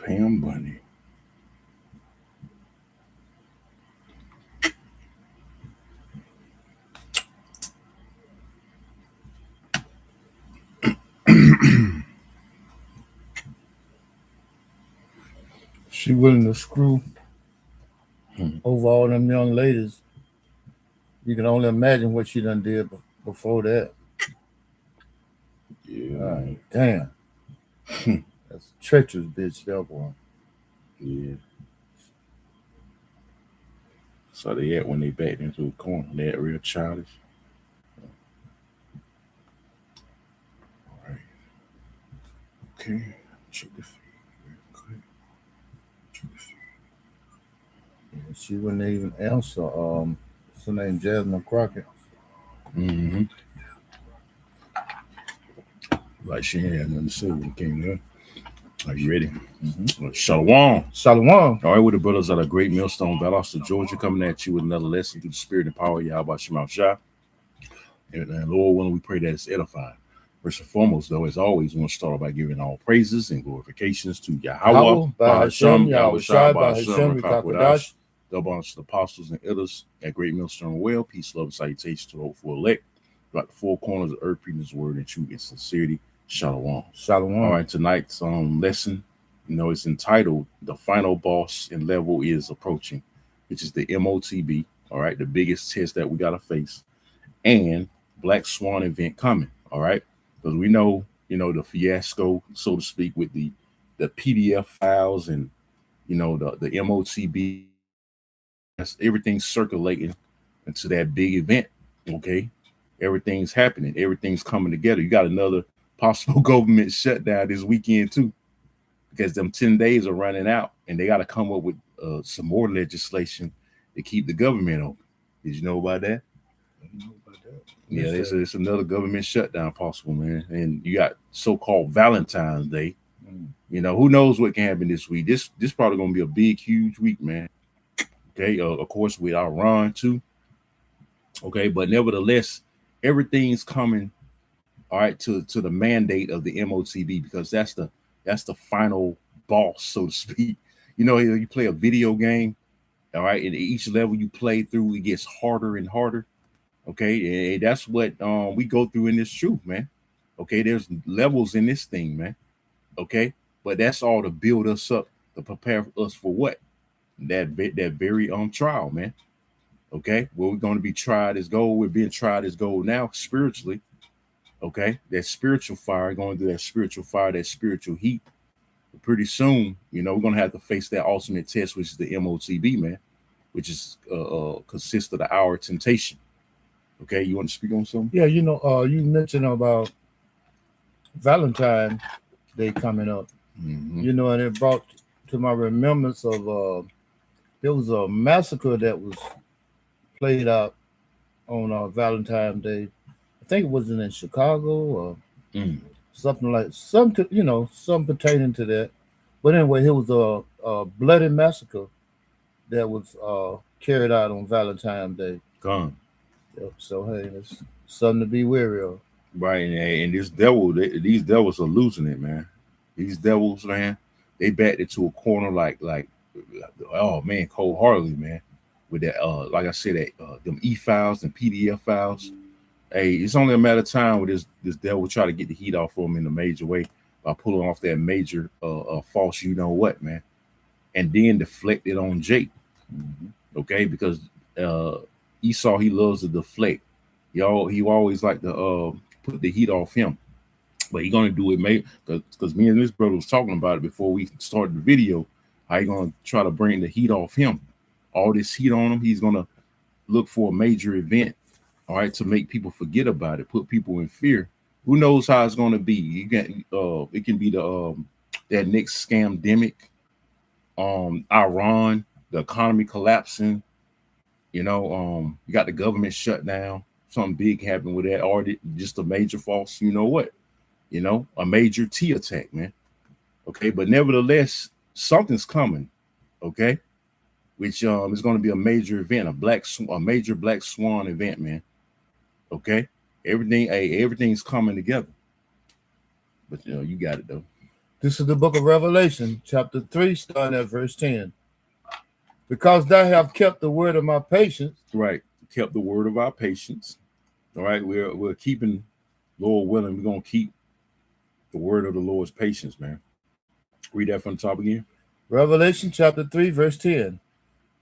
Pam Bunny. She willing to screw Hmm. over all them young ladies. You can only imagine what she done did before that. Yeah, God man. damn. That's a treacherous bitch, that one. Yeah. So they at when they backed into a corner. They at real childish. All right. Okay. Check the feed real quick. Check the feed. Yeah, she wouldn't even answer. What's her name? Jasmine Crockett. Mm-hmm. Like she ain't had nothing to say when it came there. Are you ready? Mm-hmm. Shalom. Shalom. All right, with the brothers out of Great Millstone, Valdosta, Georgia, coming at you with another lesson through the spirit and power of Yahweh Shema Shah. And Lord willing, we pray that it's edifying. First and foremost, though, as always, we want to start by giving all praises and glorifications to Yahweh, Yahweh, by Hashem, Bahasham, Yahweh Yahweh Shai, Shai, by Bahasham, Hashem, Rakakwadash, Rikakwadash. double honors to the apostles and elders at Great Millstone Well. Peace, love, and salutation to the hopeful elect. Throughout the four corners of earth, preaching his word in truth and sincerity. Shalom. Shalom. All right, tonight's lesson, it's entitled "The Final Boss and Level is Approaching," which is the MOTB. All right, the biggest test that we gotta face, and Black Swan event coming. All right, because we know, the fiasco, so to speak, with the PDF files and the MOTB. That's everything circulating into that big event. Okay, everything's happening. Everything's coming together. You got another possible government shutdown this weekend too, because them 10 days are running out, and they got to come up with some more legislation to keep the government open. Did you know about that? I don't know about that. Yeah, Missed that. it's another government shutdown possible, man. And you got so-called Valentine's Day. Mm. Who knows what can happen this week? This probably gonna be a big, huge week, man. Okay, of course with our Ron too. Okay, but nevertheless, everything's coming. All right, to the mandate of the MOTB, because that's the final boss, so to speak. You play a video game. All right, and each level you play through, it gets harder and harder. Okay, and that's what we go through in this truth, man. Okay, there's levels in this thing, man. Okay, but that's all to build us up, to prepare us for what, that very trial, man. Okay, well, we're going to be tried as gold. We're being tried as gold now spiritually. Okay, that spiritual fire, going through that spiritual fire, that spiritual heat. Pretty soon, we're going to have to face that ultimate test, which is the MOTB, man, which is consists of the hour of temptation. Okay, you want to speak on something? Yeah, you mentioned about Valentine Day coming up. Mm-hmm. And it brought to my remembrance of there was a massacre that was played out on Valentine's Day. I think it was in Chicago or Mm. something like something, something pertaining to that. But anyway, it was a bloody massacre that was carried out on Valentine's Day. Gone. Yep. So hey, it's something to be wary of. Right, and these devils are losing it, man. These devils, man, they backed it to a corner like, oh man, cold heartedly, man. With that, like I said, that them e files and PDF files. Hey, it's only a matter of time where this devil try to get the heat off of them in a major way by pulling off that major false, man, and then deflect it on Jake. Mm-hmm. Okay, because uh, Esau, he loves to deflect. He always like to put the heat off him, but he gonna do it, mate. Because me and this brother was talking about it before we started the video. How he gonna try to bring the heat off him? All this heat on him. He's gonna look for a major event, all right, to make people forget about it, put people in fear. Who knows how it's gonna be? It can be that next scamdemic, Iran, the economy collapsing. You got the government shut down. Something big happened with that, or just a major false. You know what? A major T attack, man. Okay, but nevertheless, something's coming. Okay, which is going to be a major event, a major Black Swan event, man. Okay, everything's coming together. But you got it though. This is the book of Revelation, chapter 3, starting at verse 10. Because thou have kept the word of my patience. Right. Kept the word of our patience. All right. We're keeping, Lord willing, we're going to keep the word of the Lord's patience, man. Read that from the top again. Revelation chapter 3, verse 10.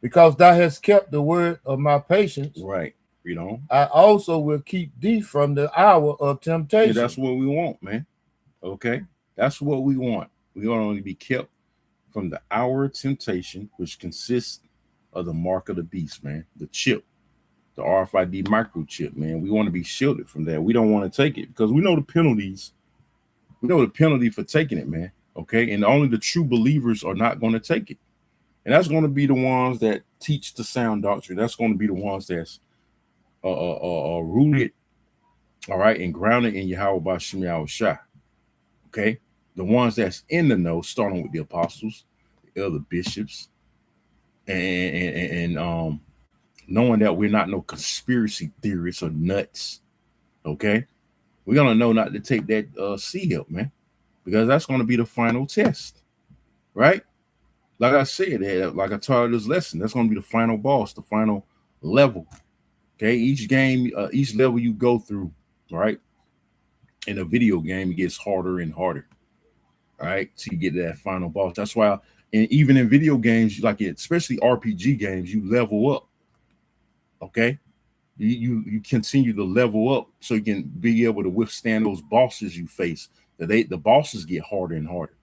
Because thou hast kept the word of my patience. Right. Read on. I also will keep thee from the hour of temptation. Yeah, that's what we want, man. Okay. That's what we want. We want to be kept from the hour of temptation, which consists of the mark of the beast, man. The chip, the RFID microchip, man. We want to be shielded from that. We don't want to take it because we know the penalties. We know the penalty for taking it, man. Okay. And only the true believers are not going to take it. And that's going to be the ones that teach the sound doctrine. That's going to be the ones that's rooted, all right, and grounded in Yahweh Bashim Yahushua. Okay. The ones that's in the know, starting with the apostles, the other bishops, and knowing that we're not no conspiracy theorists or nuts. Okay. We're going to know not to take that seal, man, because that's going to be the final test, right? Like I said, like I taught this lesson, that's going to be the final boss, the final level. Okay, each game, each level you go through, right? In a video game, it gets harder and harder, right? Till you get to that final boss. That's why, and even in video games, like especially RPG games, you level up. Okay, you continue to level up so you can be able to withstand those bosses you face. The bosses get harder and harder.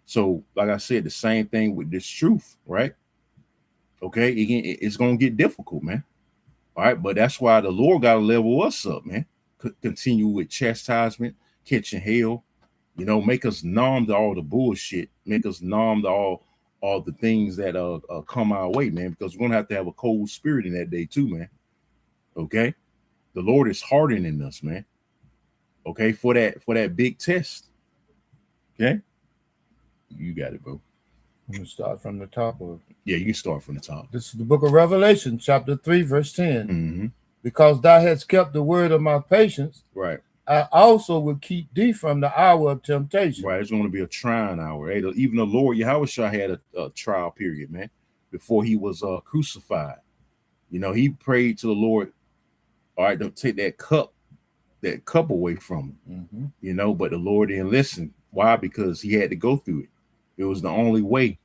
So, like I said, the same thing with this truth, right? Okay, it's gonna get difficult, man. All right, but that's why the Lord got to level us up, man. Continue with chastisement, catching hell, make us numb to all the bullshit, make us numb to all the things that come our way, man, because we're gonna have a cold spirit in that day too, man. Okay, the Lord is hardening us, man. Okay, for that big test. Okay, you got it, bro. I'm going to start from the top of it. Yeah, you can start from the top. This is the book of Revelation, chapter 3, verse 10. Mm-hmm. Because thou hast kept the word of my patience, right, I also will keep thee from the hour of temptation. Right, it's going to be a trying hour. Hey, even the Lord Yahushua had a trial period, man, before he was crucified. He prayed to the Lord, all right, to take that cup away from him. Mm-hmm. But the Lord didn't listen. Why? Because he had to go through it. It was the only way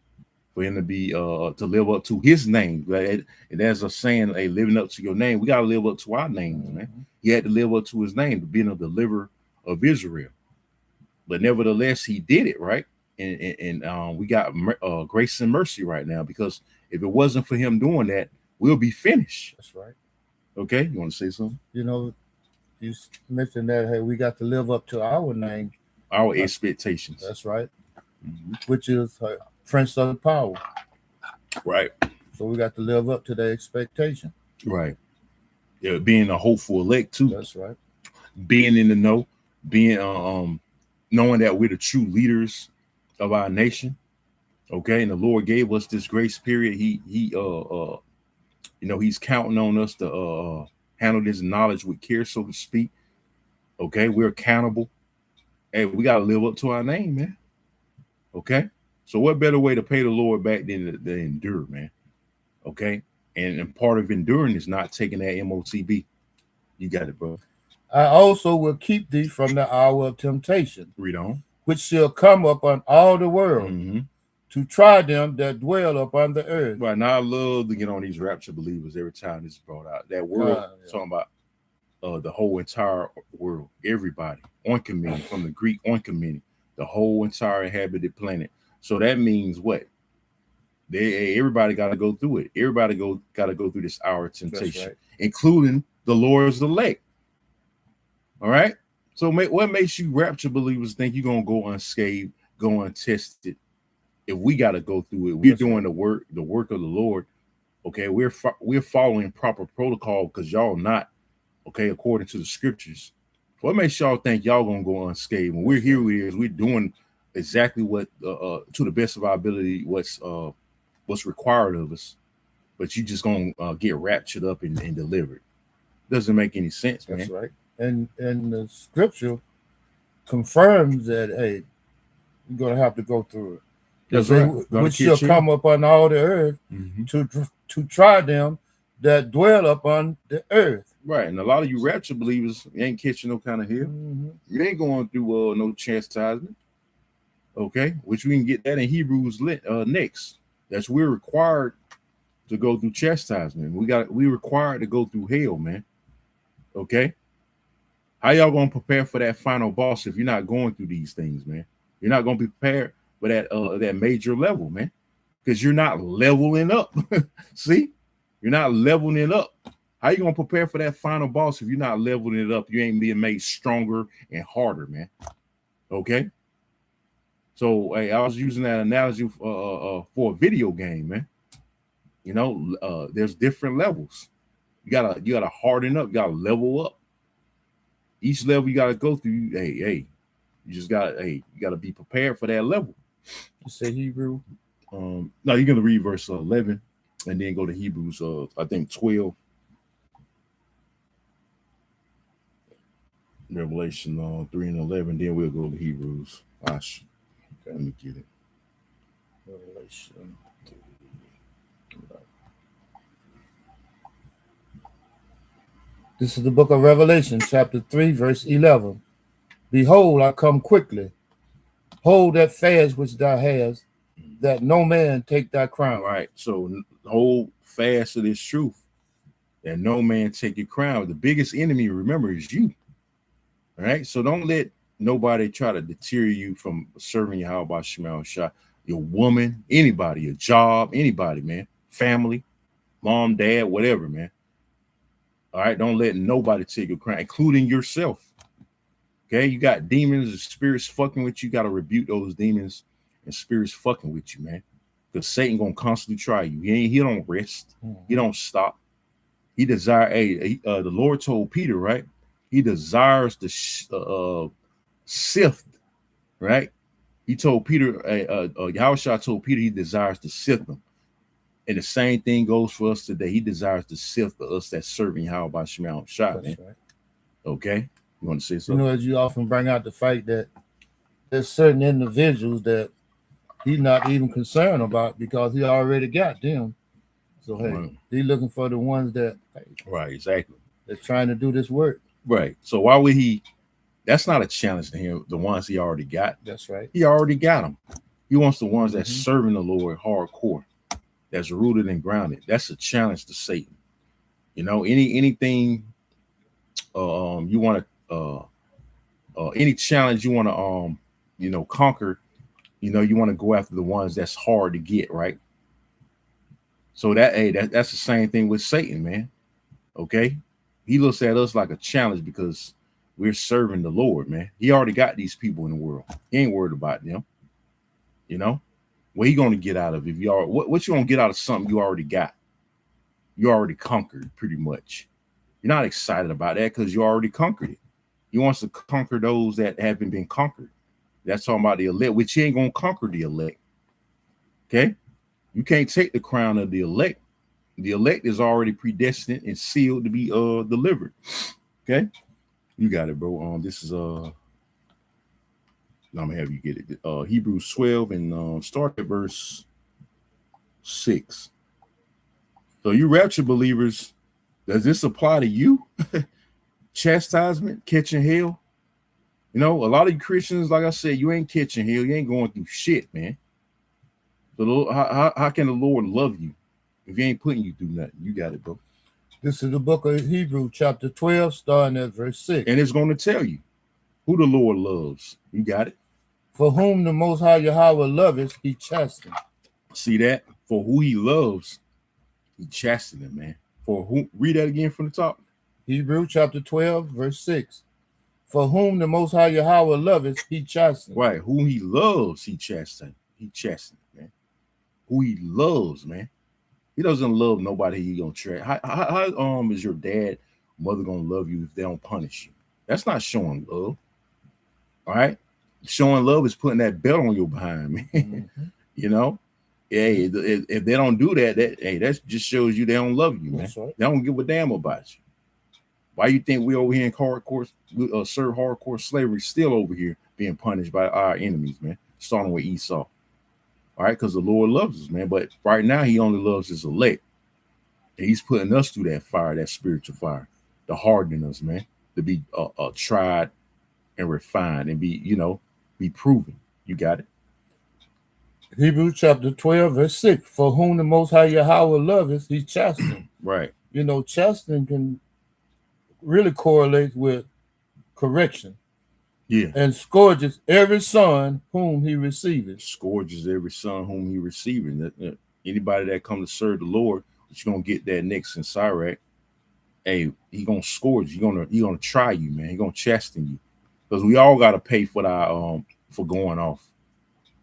for him to be to live up to his name. Right? And as a saying, hey, living up to your name, we got to live up to our names, man. He had to live up to his name, to being a deliverer of Israel. But nevertheless, he did it, right? And we got grace and mercy right now, because if it wasn't for him doing that, we'll be finished. That's right. Okay, you want to say something? You mentioned that, hey, we got to live up to our name. Our expectations. That's right. Mm-hmm. Which is Prince of Power. Right. So we got to live up to that expectation. Right. Yeah, being a hopeful elect too. That's right. Being in the know, being knowing that we're the true leaders of our nation. Okay, and the Lord gave us this grace period. He's counting on us to handle this knowledge with care, so to speak. Okay, we're accountable. Hey, we got to live up to our name, man. Okay, so what better way to pay the Lord back than to endure, man? Okay, and part of enduring is not taking that MOTB. You got it, bro. I also will keep thee from the hour of temptation. Read on. Which shall come upon all the world, to try them that dwell upon the earth. Right, now I love to get on these rapture believers every time this is brought out. That world, talking about the whole entire world, everybody, oikoumene, from the Greek oikoumene, the whole entire inhabited planet. So that means what? Everybody got to go through it. Everybody got to go through this hour of temptation, right, including the Lord's elect. All right. So what makes you rapture believers think you're gonna go unscathed, go untested? If we got to go through it, we're doing the work of the Lord. Okay, we're following proper protocol, because y'all not, okay, according to the scriptures. What makes y'all think y'all gonna go unscathed when we're here? We're doing exactly what to the best of our ability, what's required of us, but you just gonna get raptured up and delivered. Doesn't make any sense, man. That's right. And the scripture confirms that, hey, You're going to have to go through it. That's They, right. which shall come upon all the earth to try them that dwell upon the earth. Right. And a lot of you rapture believers ain't catching no kind of hell. You ain't going through no chastisement. Okay. Which we can get that in Hebrews next. That's we're required to go through chastisement. We required to go through hell, man. Okay. How y'all gonna prepare for that final boss if you're not going through these things, man? You're not gonna be prepared for that major level, man, because you're not leveling up. See, you're not leveling it up. How you gonna prepare for that final boss if you're not leveling it up? You ain't being made stronger and harder, man. Okay. So hey, I was using that analogy for a video game, man. You know, there's different levels. You gotta harden up. You gotta level up. Each level you gotta go through. You just you gotta be prepared for that level. You say Hebrew? No, you're gonna read verse 11 and then go to Hebrews. I think 12. Revelation 3 and 11. Then we'll go to Hebrews. Gosh, okay, let me get it. Revelation 3. This is the book of Revelation, chapter 3, verse 11. Behold, I come quickly. Hold that fast which thou hast, that no man take thy crown. Right. So hold fast to this truth, that no man take your crown. The biggest enemy, remember, is you. All right. So don't let nobody try to deter you from serving Yahweh Shema Shah. Your woman, anybody, your job, anybody, man, family, mom, dad, whatever, man. All right. Don't let nobody take your crown, including yourself. Okay. You got demons and spirits fucking with you. You got to rebuke those demons and spirits fucking with you, man. Because Satan gonna constantly try you. He don't rest. He don't stop. He desire. The Lord told Peter, right? He desires to sift, right? He told Peter, Yahushua told Peter he desires to sift them. And the same thing goes for us today. He desires to sift for us that serving Yahweh Shema Shah, man. Right. Okay. You want to say something? You know, as you often bring out the fact that there's certain individuals that he's not even concerned about because he already got them. So hey, he's looking for the ones that right, exactly. That's trying to do this work. Right. So why would he? That's not a challenge to him. The ones he already got. That's right. He already got them. He wants the ones that's serving the Lord hardcore, that's rooted and grounded. That's a challenge to Satan. You know, anything you want to any challenge you want to conquer, you want to go after the ones that's hard to get, right? So that's the same thing with Satan, man. Okay, he looks at us like a challenge because we're serving the Lord, man. He already got these people in the world. He ain't worried about them. What he gonna get out of if you are what you gonna get out of something you already got? You already conquered, pretty much. You're not excited about that because you already conquered it. He wants to conquer those that haven't been conquered. That's talking about the elect, which he ain't gonna conquer the elect. Okay, you can't take the crown of the elect. The elect is already predestined and sealed to be delivered. Okay, you got it, bro. This is I'm gonna have you get it. Hebrews 12 and start at verse 6. So you rapture believers, does this apply to you? Chastisement, catching hell. A lot of you Christians, like I said, you ain't catching hell. You ain't going through shit, man. So how can the Lord love you if he ain't putting you through nothing? You got it, bro. This is the book of Hebrews, chapter 12, starting at verse 6. And it's going to tell you who the Lord loves. You got it. For whom the Most High Yahweh loveth, he chastens. See that? For who he loves, he chastens him, man. For who? Read that again from the top. Hebrews chapter 12, verse 6. For whom the Most High Yahweh loveth, he chastens. Right. Who he loves, he chastens. He chastens, man. Who he loves, man. He doesn't love nobody he gonna try. How is your dad, mother gonna love you if they don't punish you? That's not showing love. All right. Showing love is putting that belt on your behind, man. Hey, if they don't do that, that just shows you they don't love you, man. Right. They don't give a damn about you. Why you think we over here in hardcore serve hardcore slavery still over here being punished by our enemies, man? starting with Esau. All right, because the Lord loves us, man. But right now, He only loves His elect. And He's putting us through that fire, that spiritual fire, to harden us, man, to be tried and refined and be proven. You got it. Hebrews chapter 12, verse 6. For whom the Most High Yahweh loveth, He chasten. Right. Chastening can really correlate with correction. Yeah. And scourges every son whom He receiveth. Scourges every son whom He receiveth. Anybody that come to serve the Lord, you're gonna get that next in Sirach. Hey, He gonna scourge. He gonna try you, man. He gonna chasten you, because we all gotta pay for for going off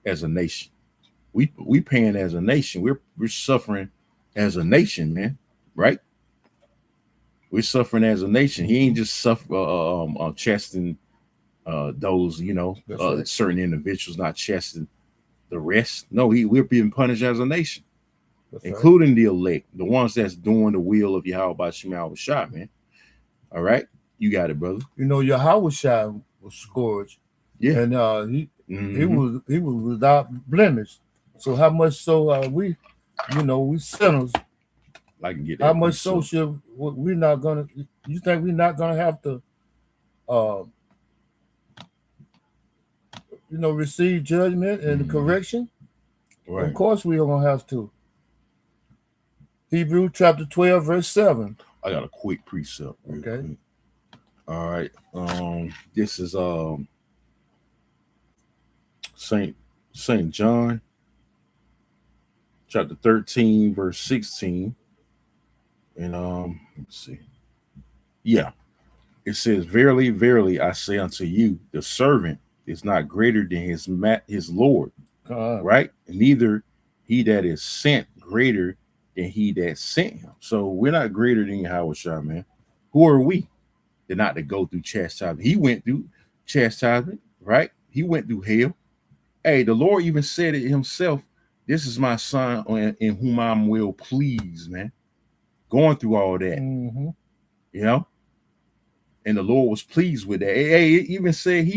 as a nation. We paying as a nation. We're suffering as a nation, man. Right? We're suffering as a nation. He ain't just chastening those, right. certain individuals, not chastening the rest. No, we're being punished as a nation. That's including right. The elect, the ones that's doing the will of Yahweh by Shema Shah, man. All right, you got it, brother. Yahweh Shah was scourged, yeah, and he was without blemish. So how much so are we? We sinners. I can get that. How much so should we not gonna? You think we're not gonna have to, receive judgment and correction? Right. Of course we are gonna have to. Hebrews chapter 12, verse 7. I got a quick precept. Okay. Quick. All right. This is Saint John chapter 13, verse 16. And let's see. Yeah. It says, Verily, verily, I say unto you, the servant is not greater than his Lord. Right? Neither he that is sent greater than he that sent him. So we're not greater than Yahweh Shah, man. Who are we? They're not to go through chastisement. He went through chastisement, right? He went through hell. Hey, the Lord even said it Himself. This is my son in whom I'm well pleased, man. Going through all that, and the Lord was pleased with that. Hey, he even said,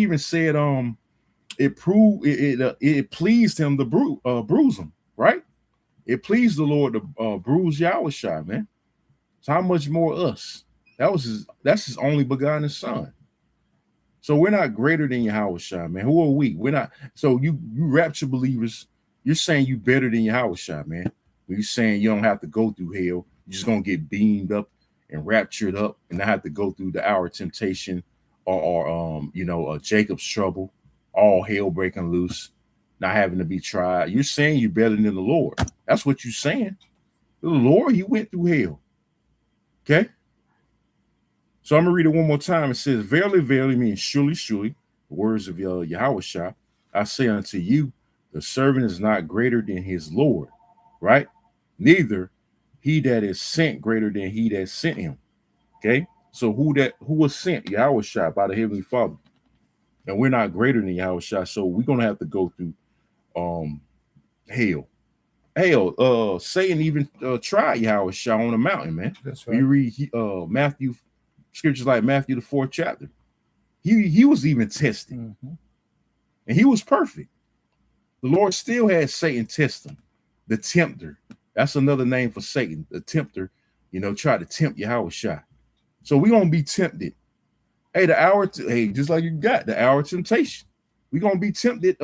it pleased Him to bruise him, right? It pleased the Lord to bruise Yahweh Shai, man. So how much more us? That's His only begotten son. So we're not greater than Yahweh Shai, man. Who are we? We're not. So you rapture believers, you're saying you better than Yahweh Shai, man. You're saying you don't have to go through hell. You're just gonna get beamed up and raptured up and not have to go through the hour of temptation or Jacob's trouble, all hell breaking loose, not having to be tried. You're saying you're better than the Lord. That's what you're saying. The Lord, He went through hell. Okay. So I'm going to read it one more time. It says, Verily, verily, means surely, surely, the words of Yahweh Shah, I say unto you, the servant is not greater than his Lord, right? Neither he that is sent greater than he that sent him. Okay? So who was sent? Yahweh Shah by the Heavenly Father. And we're not greater than Yahweh Shah, so we're going to have to go through hell. Hell, Satan even tried Yahweh Shah on the mountain, man. That's right. You read Matthew, scriptures like Matthew the 4th chapter. He was even tested. And he was perfect. The Lord still had Satan test him. The tempter. That's another name for Satan. The tempter, try to tempt Yahweh Shah. So we're going to be tempted. Hey, just like you got the hour of temptation. We're going to be tempted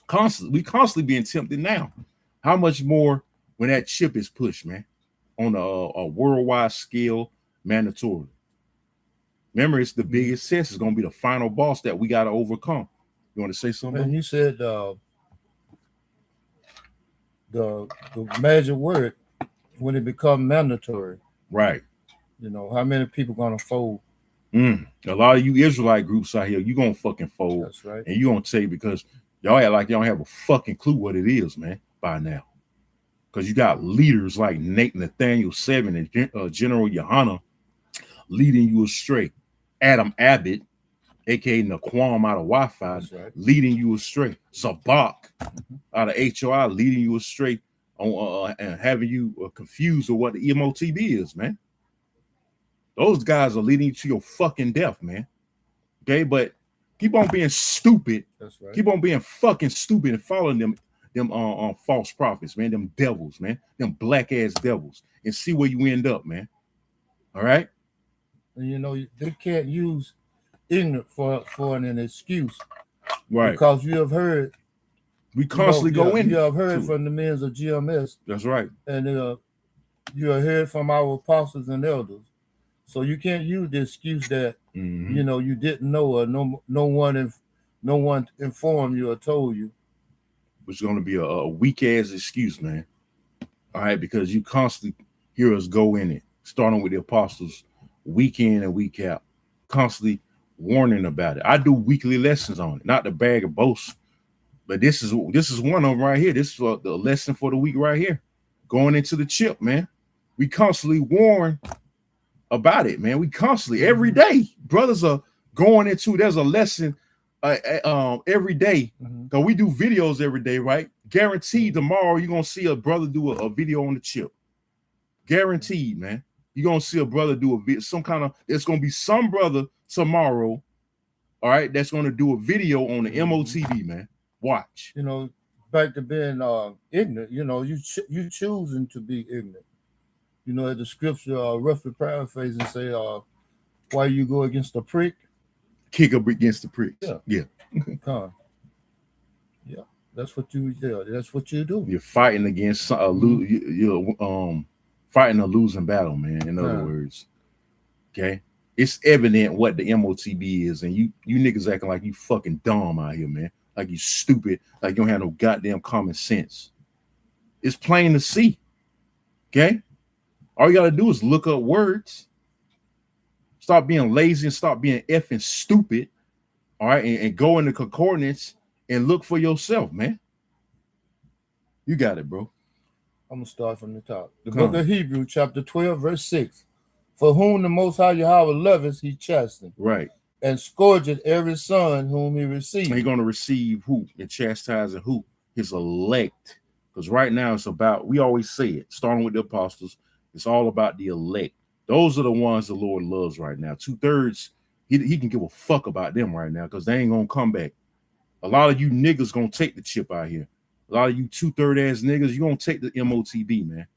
constantly. We constantly being tempted now. How much more when that chip is pushed, man, on a worldwide scale, mandatorily. Remember, it's the biggest test. It's going to be the final boss that we got to overcome. You want to say something? And you said the magic word when it becomes mandatory. Right. How many people going to fold? A lot of you Israelite groups out here, you going to fucking fold. That's right. And you going to say because y'all act like y'all don't have a fucking clue what it is, man, by now. Because you got leaders like Nathaniel 7 and General Yohana leading you astray. Adam Abbott, a.k.a. Naquam out of Wi-Fi, right, leading you astray. Zabak out of HOI leading you astray on and having you confused with what the MOTB is, man. Those guys are leading you to your fucking death, man. Okay, but Keep on being stupid. That's right. Keep on being fucking stupid and following them false prophets, man. Them devils, man. Them black ass devils, and see where you end up, man. All right. And they can't use ignorant for an excuse, Right. because you have heard. We constantly go in. You have heard from the men of GMS. That's right. And you have heard from our apostles and elders. So you can't use the excuse that you didn't know, or no one informed you or told you. Which is going to be a weak ass excuse, man. All right, because you constantly hear us go in it, starting with the apostles, week in and week out, constantly warning about it. I do weekly lessons on it, not the bag of boast, but this is one of them right here. This is the lesson for the week right here, going into the chip, man. We constantly warn about it, man. We constantly every day, brothers are going into. There's a lesson every day, because we do videos every day, right? Guaranteed tomorrow you're gonna see a brother do a video on the chip. Guaranteed, man. You're gonna see a brother do a video, there's gonna be some brother tomorrow, all right, that's gonna do a video on the MOTB, man. Watch. Back to being ignorant, you choosing to be ignorant. As the scripture roughly paraphrase and say, why you go against the prick? Kick up against the pricks. Yeah. Yeah. That's what you do. You're fighting against you're fighting a losing battle, man. In other words. Okay. It's evident what the MOTB is, and you niggas acting like you fucking dumb out here, man. Like you stupid, like you don't have no goddamn common sense. It's plain to see. Okay? All you gotta do is look up words. Stop being lazy and stop being effing stupid. All right, and go in the concordance and look for yourself, man. You got it, bro. I'm gonna start from the top. The book of Hebrews, chapter 12, verse 6. For whom the Most High Yahweh loveth, he chasteneth. Right. And scourgeth every son whom he receives. He's going to receive who? And chastising who? His elect. Because right now it's about, we always say it, starting with the apostles, it's all about the elect. Those are the ones the Lord loves right now. 2/3, he can give a fuck about them right now, because they ain't going to come back. A lot of you niggas going to take the chip out here. A lot of you 2/3 ass niggas, you going to take the MOTB, man.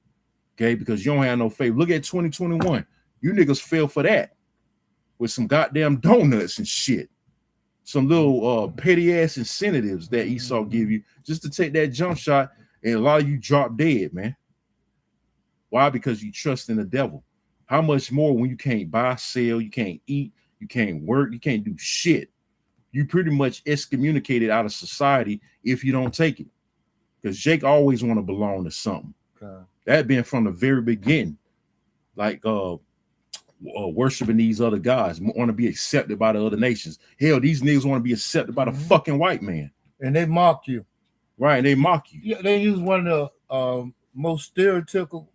Okay? Because you don't have no faith. Look at 2021. You niggas fell for that with some goddamn donuts and shit. Some little petty ass incentives that Esau give you just to take that jump shot, and a lot of you drop dead, man. Why? Because you trust in the devil. How much more when you can't buy, sell, you can't eat, you can't work, you can't do shit. You pretty much excommunicated out of society if you don't take it. Because Jake always want to belong to something. Okay. That been from the very beginning. Like worshiping these other guys, want to be accepted by the other nations. Hell, these niggas want to be accepted by the fucking white man. And they mock you. Right, they mock you. Yeah, they use one of the most stereotypical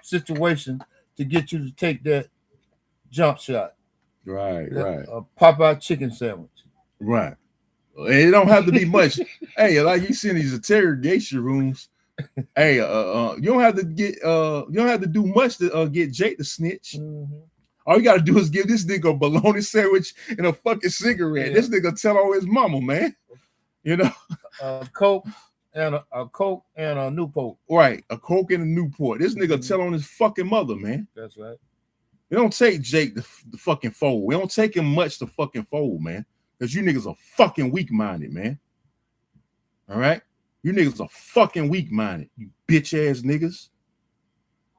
situation to get you to take that jump shot. Right. A Popeye chicken sandwich. Right. It don't have to be much. Hey, like you see in these interrogation rooms. Hey, you don't have to do much to get Jake to snitch. All you gotta do is give this nigga a bologna sandwich and a fucking cigarette. Yeah. This nigga tell on his mama, man. A Coke and a Newport. Right, a Coke and a Newport. This nigga tell on his fucking mother, man. That's right. It don't take Jake the fucking fold. We don't take him much to fucking fold, man. Because you niggas are fucking weak-minded, man. All right? You niggas are fucking weak-minded. You bitch-ass niggas.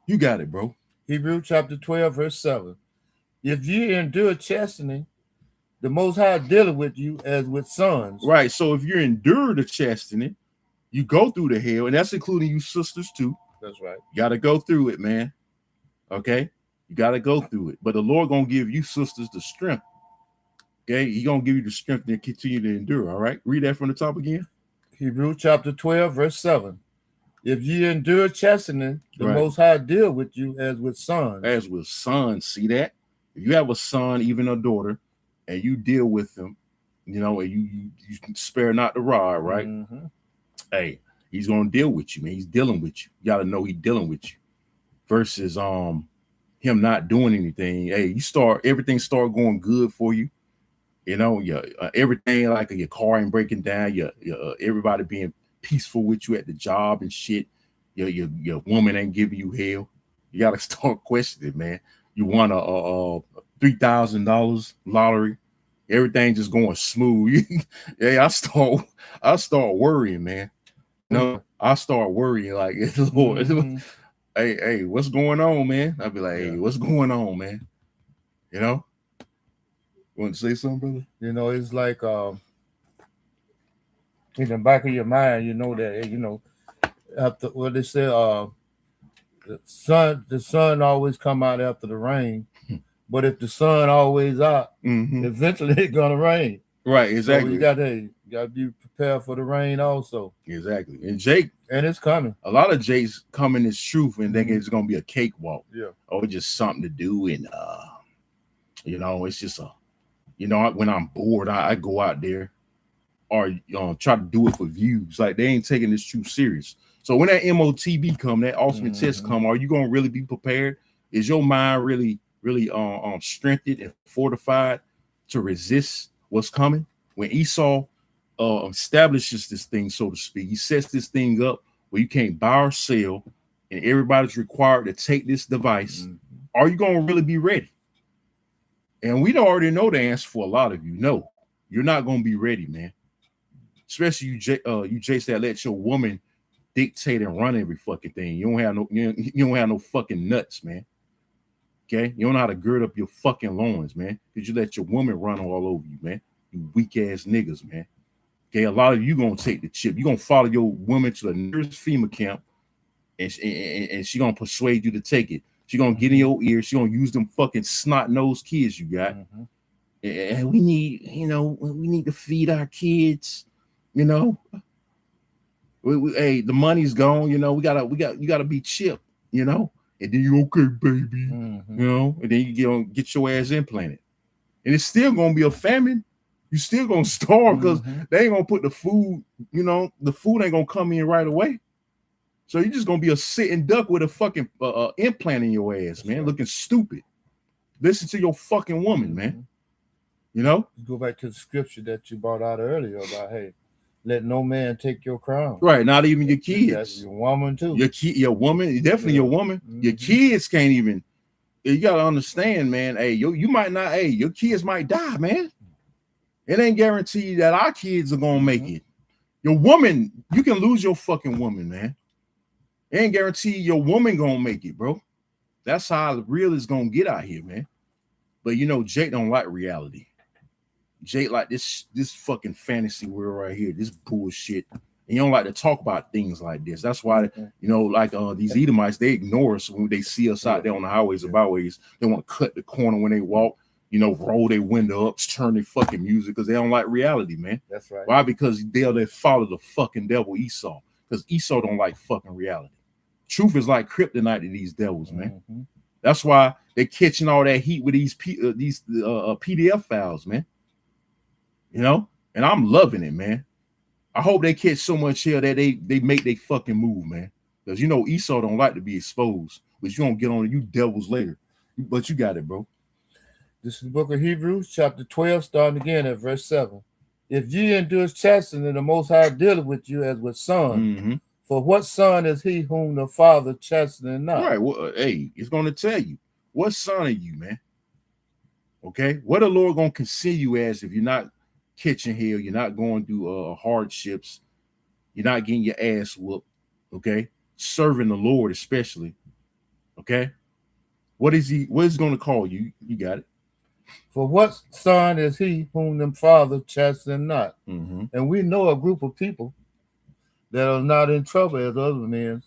You got it, bro. Hebrews chapter 12, verse 7. If you endure chastening, the Most High dealeth with you as with sons. Right. So if you endure the chastening, you go through the hell, and that's including you sisters too. That's right. You got to go through it, man. Okay? You got to go through it. But the Lord going to give you sisters the strength. Okay? He going to give you the strength to continue to endure, all right? Read that from the top again. Hebrews chapter 12, verse 7. If ye endure chastening, the Most High deal with you as with sons. As with sons. See that? If you have a son, even a daughter, and you deal with them, and you spare not the rod, right? Mm-hmm. Hey, he's going to deal with you, man. He's dealing with you. You got to know he's dealing with you. Versus him not doing anything. Hey, everything start going good for you. Your everything, like your car ain't breaking down, your everybody being peaceful with you at the job and shit. Your woman ain't giving you hell. You gotta start questioning, man. You won a $3,000 lottery, everything just going smooth. Yeah, I start worrying, man. I start worrying like, Lord, hey, what's going on, man? I'll be like, hey, what's going on, man? You know? Want to say something, brother? It's like in the back of your mind, you know that after what they say, the sun always come out after the rain. But if the sun always out, eventually it's gonna rain. Right, exactly. So you gotta be prepared for the rain also. Exactly. And Jake, and it's coming. A lot of Jakes come in this truth and think it's gonna be a cakewalk. Yeah. Or just something to do, and it's just when I'm bored, I go out there or try to do it for views. Like, they ain't taking this truth serious. So when that MOTB come, that ultimate test come, are you gonna really be prepared? Is your mind really strengthened and fortified to resist what's coming? When Esau establishes this thing, so to speak, he sets this thing up where you can't buy or sell, and everybody's required to take this device. Are you gonna really be ready? And we already know the answer for a lot of you. No, you're not gonna be ready, man. Especially you Jace that let your woman dictate and run every fucking thing. You don't have no fucking nuts, man. Okay, you don't know how to gird up your fucking loins, man, because you let your woman run all over you, man. You weak ass niggas, man. Okay, a lot of you gonna take the chip. You gonna follow your woman to the nearest FEMA camp, and she gonna persuade you to take it. She gonna get in your ear. She gonna use them fucking snot-nosed kids you got. And we need to feed our kids. Hey, the money's gone. You gotta be chipped. And then you okay, baby. And then you get your ass implanted. And it's still gonna be a famine. You still gonna starve because they ain't gonna put the food, the food ain't gonna come in right away. So you're just gonna be a sitting duck with a fucking implant in your ass, man, looking stupid. Listen to your fucking woman, man. You go back to the scripture that you brought out earlier about, hey, let no man take your crown. Right, not even your kids. That's your woman too. Your woman, definitely your woman. Your kids can't even. You gotta understand, man. Hey, you might not. Hey, your kids might die, man. It ain't guaranteed that our kids are gonna make it. Your woman, you can lose your fucking woman, man. It ain't guaranteed your woman gonna make it, bro. That's how real it's gonna get out here, man. But Jake don't like reality. Jake like this fucking fantasy world right here, this bullshit. And you don't like to talk about things like this. That's why, these Edomites, they ignore us when they see us out there on the highways or byways. They want to cut the corner when they walk, roll their window up, turn their fucking music because they don't like reality, man. That's right. Why? Because they follow the fucking devil Esau. Because Esau don't like fucking reality. Truth is like kryptonite to these devils, man. That's why they're catching all that heat with these PDF files, man. And I'm loving it, man. I hope they catch so much here that they make their fucking move, man. Because Esau don't like to be exposed, but you gonna get on you devils later. But you got it, bro. This is the book of Hebrews, chapter 12, starting again at verse 7. If ye endure chastening, the Most High dealeth with you as with son. For what son is he whom the Father chasteneth not? Right. Well, hey, it's gonna tell you what son are you, man. Okay, what the Lord gonna consider you as if you're not catching hell, you're not going through hardships, you're not getting your ass whooped, okay? Serving the Lord especially, okay? What is going to call you? You got it. For what son is he whom the Father chasteneth not? And we know a group of people that are not in trouble as other men.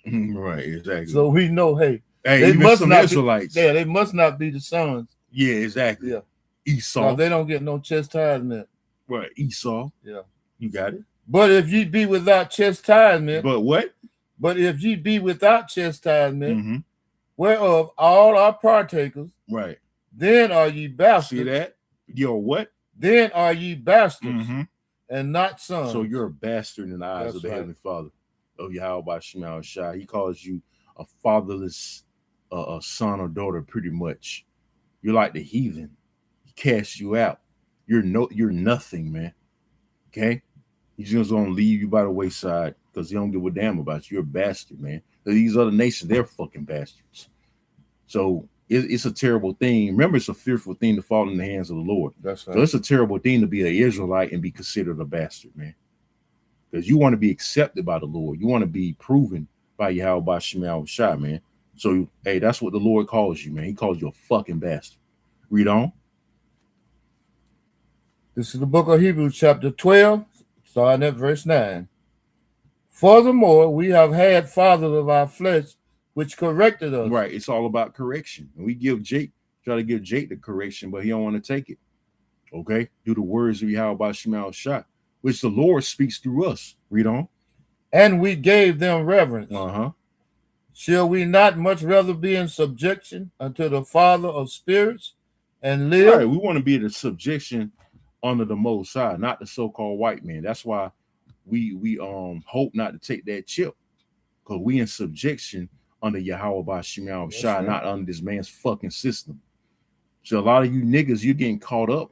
Right, exactly. So we know, hey, they must not Israelites. They must not be the sons. Yeah, exactly. Yeah. Esau. No, they don't get no chastisement. Right, Esau. Yeah. You got it. But if ye be without chastisement. But what? But if ye be without chastisement, whereof all are partakers. Right. Then are ye bastards. See that? You're what? Then are ye bastards and not sons. So you're a bastard in the eyes of the Heavenly Father of Yahweh Shema Shai. He calls you a fatherless son or daughter, pretty much. You're like the heathen. He casts you out. You're nothing, man. Okay? He's just gonna leave you by the wayside because he don't give a damn about you. You're a bastard, man. These other nations, they're fucking bastards. So it's a terrible thing. Remember, it's a fearful thing to fall in the hands of the Lord. That's right. So it's a terrible thing to be an Israelite and be considered a bastard, man. Because you want to be accepted by the Lord. You want to be proven by Yahweh by Shemal Shai, man. So, hey, that's what the Lord calls you, man. He calls you a fucking bastard. Read on. This is the book of Hebrews, chapter 12, starting at verse 9. Furthermore, we have had fathers of our flesh which corrected us. Right. It's all about correction. And we try to give Jake the correction, but he don't want to take it. Okay? Do the words of Yahweh by Shemal Shai, which the Lord speaks through us. Read on. And we gave them reverence. Uh-huh. Shall we not much rather be in subjection unto the Father of spirits and live? Right. We want to be in subjection under the Most High, not the so-called white man. That's why we hope not to take that chip, because we in subjection under Yahweh by Shemal Shai, right. not under this man's fucking system. So a lot of you niggas, you're getting caught up.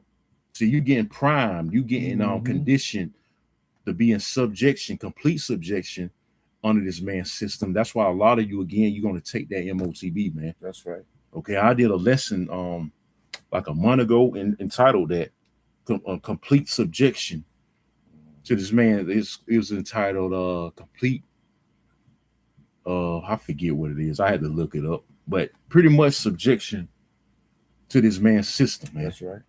So you're getting primed, you getting conditioned to be in subjection, complete subjection under this man's system. That's why a lot of you, again, you're going to take that MOTB, man. That's right. Okay, I did a lesson like a month ago entitled that complete subjection to this man. It was entitled complete I forget what it is. I had to look it up. But pretty much subjection to this man's system, man. That's right.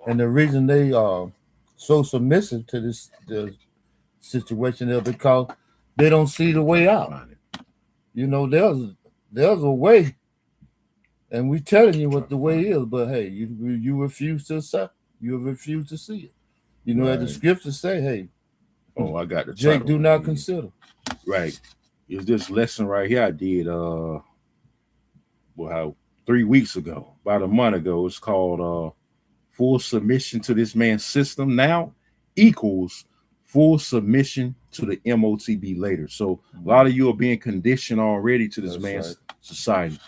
And the reason they are so submissive to the situation is because they don't see the way out. You know, there's a way, and we telling you what the way is, but hey, you refuse to accept. You refuse to see it. You know, as the scriptures say, hey, I got the Jake, do not consider. Right. It's this lesson right here I did 3 weeks ago, about a month ago. It's called full submission to this man's system now equals full submission to the MOTB later. So a lot of you are being conditioned already to this man's society.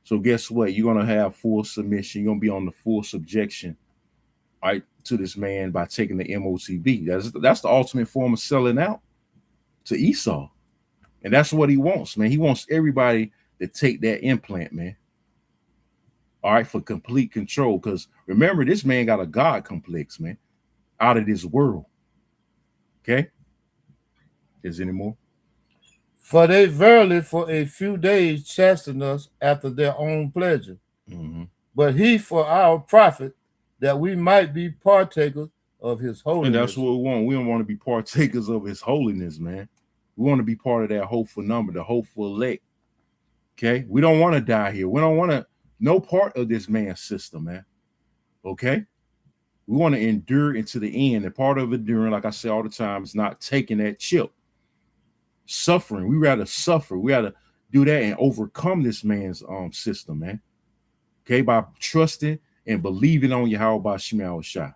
So guess what? You're going to have full submission. You're going to be on the full subjection, right, to this man by taking the MOTB. That's the ultimate form of selling out to Esau. And that's what he wants, man. He wants everybody to take that implant, man. All right, for complete control. Because remember, this man got a God complex, man, out of this world. Okay? Is there any more? For they verily for a few days chasten us after their own pleasure. Mm-hmm. But he for our profit, that we might be partakers of his holiness. And that's what we want. We don't want to be partakers of his holiness, man. We want to be part of that hopeful number, the hopeful elect. Okay? We don't want to die here. We don't want to no part of this man's system, man. Okay? We want to endure into the end. And part of enduring, like I say all the time, is not taking that chip. Suffering. We rather suffer. We rather do that and overcome this man's system, man. Okay? By trusting and believing on Yahweh by Shemal Shai.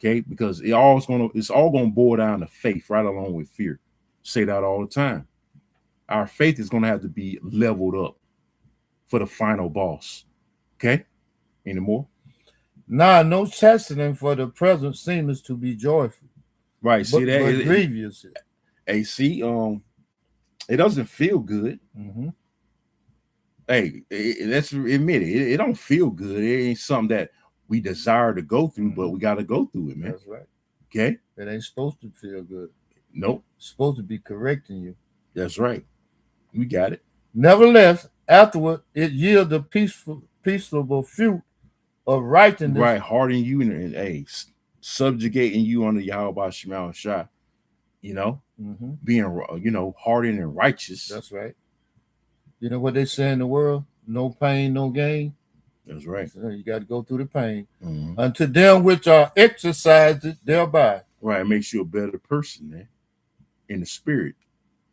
Okay? Because it's all gonna boil down to faith, right along with fear. Say that all the time. Our faith is gonna have to be leveled up for the final boss. Okay? Any more? Now, no chastening for the present seems to be joyful. Right. See that? But grievous. Hey, see, it doesn't feel good. Mm-hmm. Hey, let's admit it. It don't feel good. It ain't something that we desire to go through, but we got to go through it, man. That's right. Okay? It ain't supposed to feel good. Nope. It's supposed to be correcting you. That's right. We got it. Nevertheless, afterward, it yields the peaceable fruit of righteousness. Right, hardening you and subjugating you under Yahweh by Shemal Shai. You know, being, hardened and righteous. That's right. You know what they say in the world? No pain, no gain. That's right. So you got to go through the pain. Unto them which are exercised thereby. Right, it makes you a better person, man. In the spirit.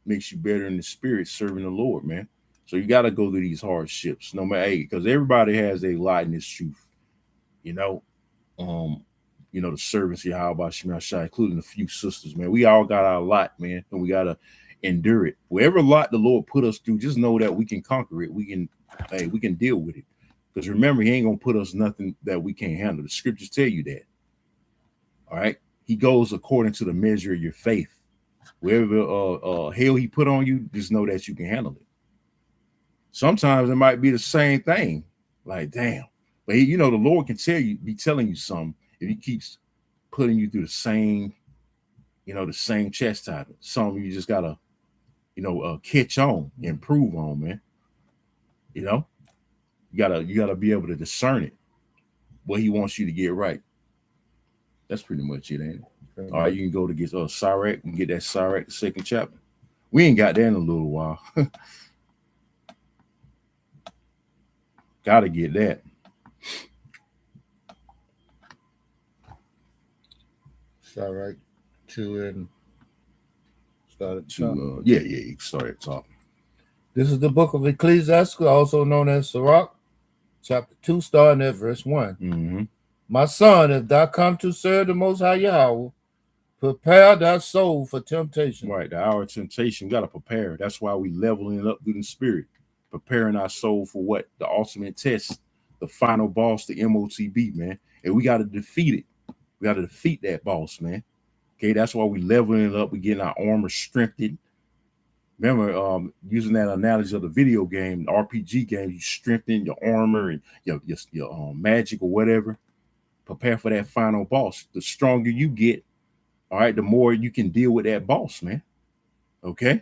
Makes you better in the spirit, serving the Lord, man. So you got to go through these hardships, no matter, because everybody has a lot in this truth. The servants of Yahweh by Shemal Shai, including a few sisters, man. We all got our lot, man, and we got to endure it. Whatever lot the Lord put us through, just know that we can conquer it. We can deal with it. Because remember, he ain't gonna put us nothing that we can't handle. The scriptures tell you that. All right. He goes according to the measure of your faith. Wherever hell he put on you, just know that you can handle it. Sometimes it might be the same thing. Like, damn. But he, the Lord can be telling you something if he keeps putting you through the same chastisement. Something you just gotta, catch on, improve on, man. You know, you gotta be able to discern it, what he wants you to get right. That's pretty much it, ain't it? All right, you can go to get Sirach and get that Sirach, the second chapter. We ain't got that in a little while. Gotta get that. Sirach 2 and start at the top. Yeah, you can start at the top. This is the book of Ecclesiastes, also known as Sirach, chapter 2, starting at verse 1. Mm-hmm. My son, if thou come to serve the Most High Yahweh, prepare thy soul for temptation. Right, the hour of temptation, we got to prepare. That's why we leveling it up through the spirit, preparing our soul for what? The ultimate test, the final boss, the MOTB, man. And we got to defeat it. We got to defeat that boss, man. Okay, that's why we leveling it up. We getting our armor strengthened. Remember, using that analogy of the video game, the RPG game, you strengthen your armor and your magic or whatever. Prepare for that final boss. The stronger you get, all right, the more you can deal with that boss, man. Okay,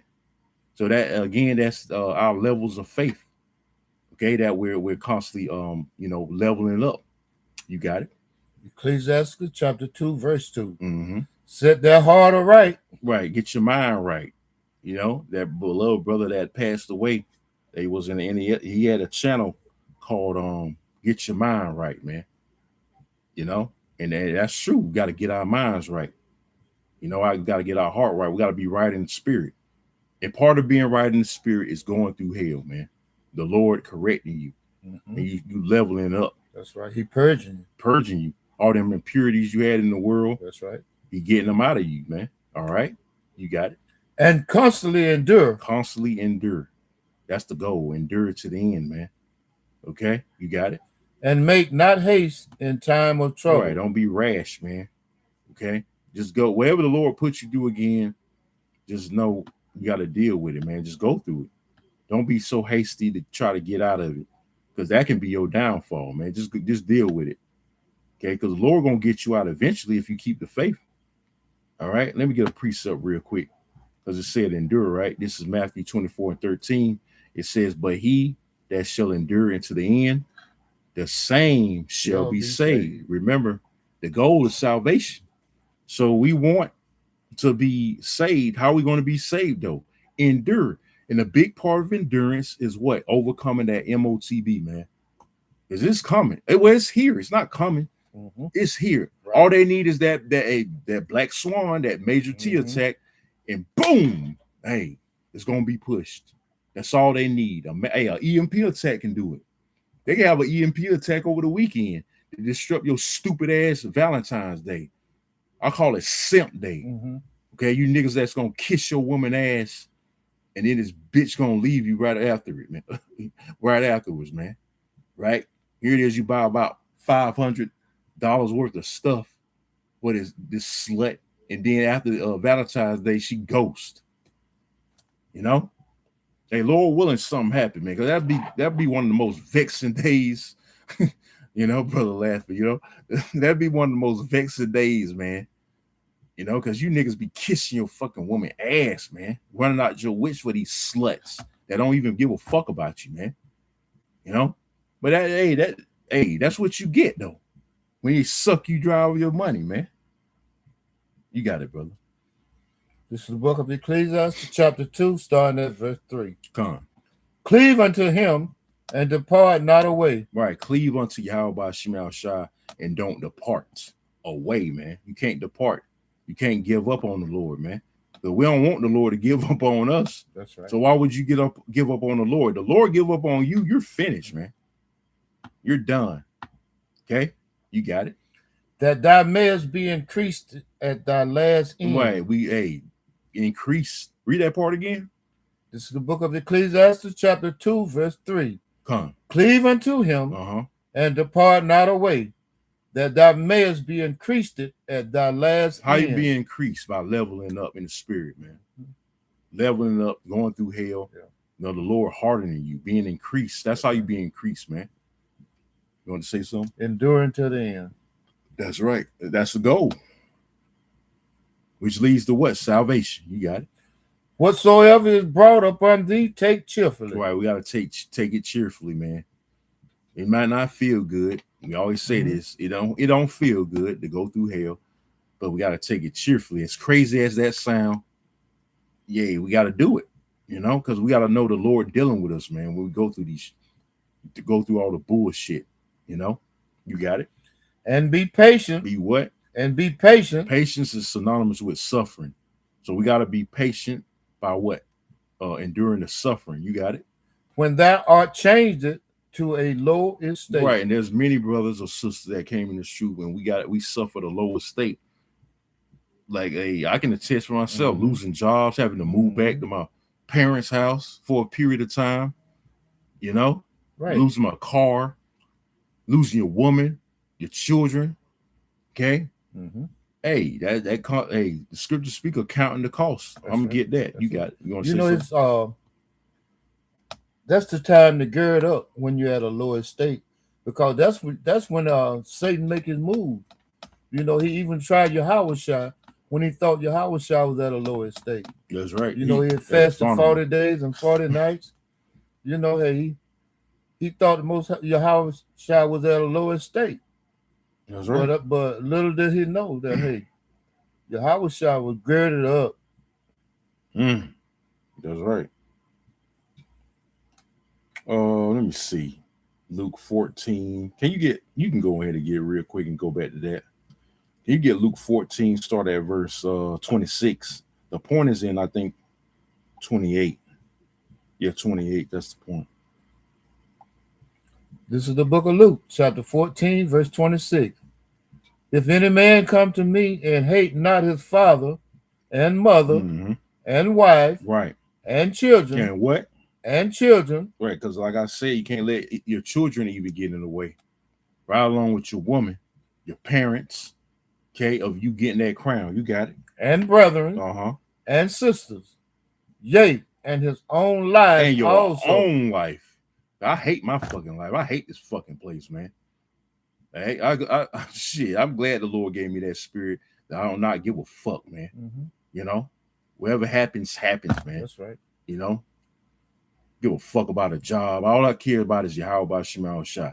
so that again, that's our levels of faith. Okay, that we're constantly leveling up. You got it. Ecclesiastes chapter 2, verse 2. Mm-hmm. Set that heart aright. Right, get your mind right. That beloved brother that passed away, he he had a channel called Get Your Mind Right, man. And that's true. We got to get our minds right. I got to get our heart right. We got to be right in the spirit. And part of being right in the spirit is going through hell, man. The Lord correcting you. Mm-hmm. And you leveling up. That's right. He purging you. All them impurities you had in the world. That's right. He getting them out of you, man. All right. You got it. And constantly endure. Constantly endure. That's the goal. Endure to the end, man. Okay. You got it. And make not haste in time of trouble. Right. Don't be rash, man. Okay. Just go wherever the Lord puts you through again. Just know you got to deal with it, man. Just go through it. Don't be so hasty to try to get out of it, because that can be your downfall, man. Just deal with it. Okay. Because the Lord gonna get you out eventually if you keep the faith. All right. Let me get a precept real quick, because it said endure, right? This is Matthew 24:13. It says, but he that shall endure into the end, the same shall be saved. Remember, the goal is salvation. So we want to be saved. How are we going to be saved, though? Endure. And a big part of endurance is what? Overcoming that MOTB, man. Because it's coming. It's here. It's not coming. Mm-hmm. It's here. Right. All they need is that black swan, that major T attack, and boom, hey, it's going to be pushed. That's all they need. An EMP attack can do it. They can have an EMP attack over the weekend to disrupt your stupid ass Valentine's Day. I call it Simp Day. Mm-hmm. Okay, you niggas that's gonna kiss your woman ass, and then this bitch gonna leave you right after it, man. Right afterwards, man. Right? Here it is, you buy about $500 worth of stuff. What is this slut? And then after Valentine's Day, she ghost. Hey, Lord willing, something happen, man. Because that'd be one of the most vexing days. Brother Laughing, that'd be one of the most vexing days, man. Because you niggas be kissing your fucking woman ass, man. Running out your witch for these sluts that don't even give a fuck about you, man. But that's what you get, though. When you suck you dry over your money, man. You got it, brother. This is the book of Ecclesiastes, chapter 2, starting at verse 3. Come on. Cleave unto him and depart not away. Right. Cleave unto Yahweh Shemal Shah and don't depart away, man. You can't depart. You can't give up on the Lord, man. But we don't want the Lord to give up on us. That's right. So why would you give up on the Lord? The Lord give up on you, you're finished, man. You're done. Okay? You got it. That thy mayest be increased at thy last end. Right. Increase. Read that part again. This is the book of Ecclesiastes, chapter 2, verse 3. Come. Cleave unto him, Uh-huh. and depart not away, that thou mayest be increased at thy last How you end. be increased? By leveling up in the spirit, man. Leveling up, going through hell. Yeah. You know, the Lord hardening you, being increased. That's how you be increased, man. You want to say something? Enduring to the end. That's right. That's the goal. Which leads to what? Salvation. You got it. Whatsoever is brought upon thee, take cheerfully. Right. We gotta take it cheerfully, man. It might not feel good. We always say this. It don't feel good to go through hell, but we gotta take it cheerfully. As crazy as that sound, yeah, we gotta do it. You know, because we gotta know the Lord dealing with us, man. When we go through to go through all the bullshit. You know, you got it. And be patient. Be what? And be patient. Patience is synonymous with suffering, so we gotta be patient by what? Enduring the suffering. You got it. When thou art changed it to a low estate. Right, and there's many brothers or sisters that came in this truth, and we suffered a lower state. Like, hey, I can attest for myself, losing jobs, having to move back to my parents' house for a period of time. You know, right. Losing my car, losing your woman, your children. Okay. Hey, hey, the scripture speak of counting the cost. I'm gonna get that. That's you got it. You want to say it's something? That's the time to gird up when you're at a lower state, because that's when Satan make his move. You know, he even tried Yahushua when he thought Yahushua was at a lower state. That's right. You know, he had fasted 40 days and 40 nights. You know, hey, he thought the most Yahushua was at a lower state. That's right. But little did he know that, hey, Yahushua was girded up. That's right. Let me see. Luke 14. You can go ahead and get real quick and go back to that. Can you get Luke 14, start at verse 26. The point is in, I think, 28. Yeah, 28. That's the point. This is the book of Luke, chapter 14, verse 26. If any man come to me and hate not his father and mother and wife, right, and children, and what? And children. Right, because like I said, you can't let your children even get in the way. Right along with your woman, your parents, okay, of you getting that crown. You got it. And brethren, and sisters, yea, and his own life, and your also. own life. I hate my fucking life. I hate this fucking place, man. Shit, I'm glad the Lord gave me that spirit that I don't not give a fuck, man. You know, whatever happens, man. That's right. You know, give a fuck about a job. All I care about is Yahweh Shema Shah.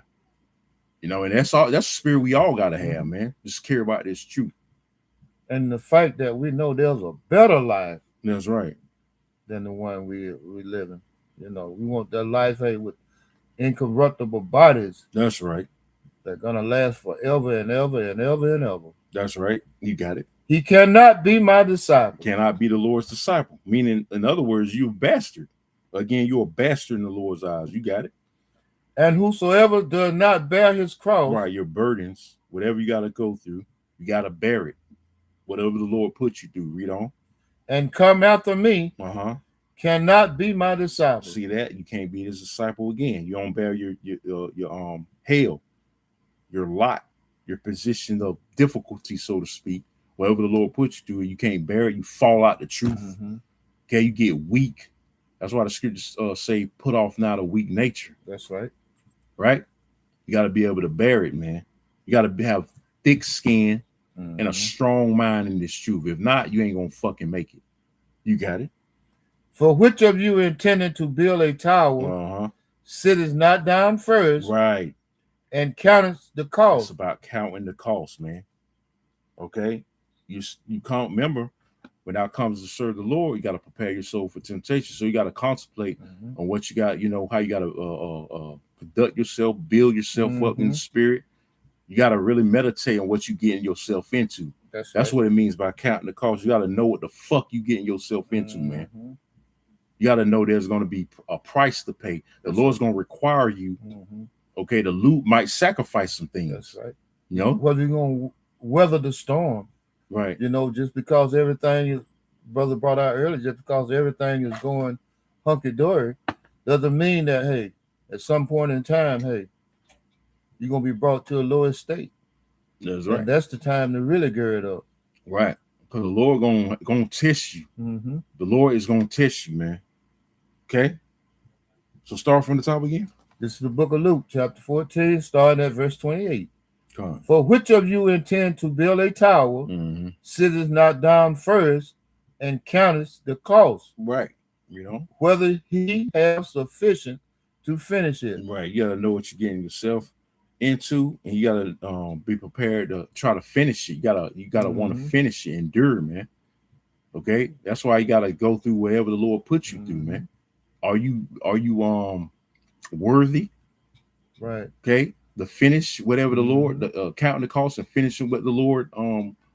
You know, and that's all. That's the spirit we all gotta have, man. Just care about this truth. And the fact that we know there's a better life. That's right. Than the one we live in. You know, we want that life, hey, with incorruptible bodies. That's right. They're gonna last forever and ever and ever and ever. That's right. You got it. He cannot be my disciple. Cannot be the Lord's disciple. Meaning, in other words, you're a bastard. Again, you're a bastard in the Lord's eyes. You got it. And whosoever does not bear his cross. Right, your burdens, whatever you got to go through, you got to bear it. Whatever the Lord puts you through. Read on. And come after me. Cannot be my disciple. See that? You can't be his disciple again. You don't bear your hell, your lot, your position of difficulty, so to speak. Whatever the Lord puts you through, you can't bear it. You fall out the truth. Okay, you get weak. That's why the scriptures say, "Put off now the weak nature." That's right. Right? You got to be able to bear it, man. You got to have thick skin and a strong mind in this truth. If not, you ain't gonna fucking make it. You got it. For which of you intending to build a tower, sitteth not down first, right, and counteth the cost? It's about counting the cost, man. Okay, you can't remember when that comes to serve the Lord. You got to prepare your soul for temptation. So you got to contemplate on what you got. You know how you got to conduct yourself, build yourself up in the spirit. You got to really meditate on what you getting yourself into. That's right. What it means by counting the cost. You got to know what the fuck you getting yourself into, man. You got to know there's going to be a price to pay. The Lord's going to require you, okay, the loot might sacrifice some things. That's right. You know? Whether you're going to weather the storm. Right. You know, just because everything is, brother brought out earlier, just because everything is going hunky-dory, doesn't mean that, hey, at some point in time, hey, you're gonna be brought to a lower state. That's And right. that's the time to really gird up. Right. Because the Lord gonna test you. Mm-hmm. The Lord is gonna test you, man. Okay. So start from the top again. This is the book of Luke, chapter 14, starting at verse 28. Come on. For which of you intend to build a tower, Mm-hmm. sitteth not down first, and counteth the cost, Right. You know. whether he have sufficient to finish it? Right. You gotta know what you're getting yourself into, and you gotta be prepared to try to finish it. You gotta want to finish it, endure, man. Okay. That's why you gotta go through whatever the Lord puts you through, man. Are you worthy? Right. Okay. The finish, whatever the Lord, counting the cost and finishing what the Lord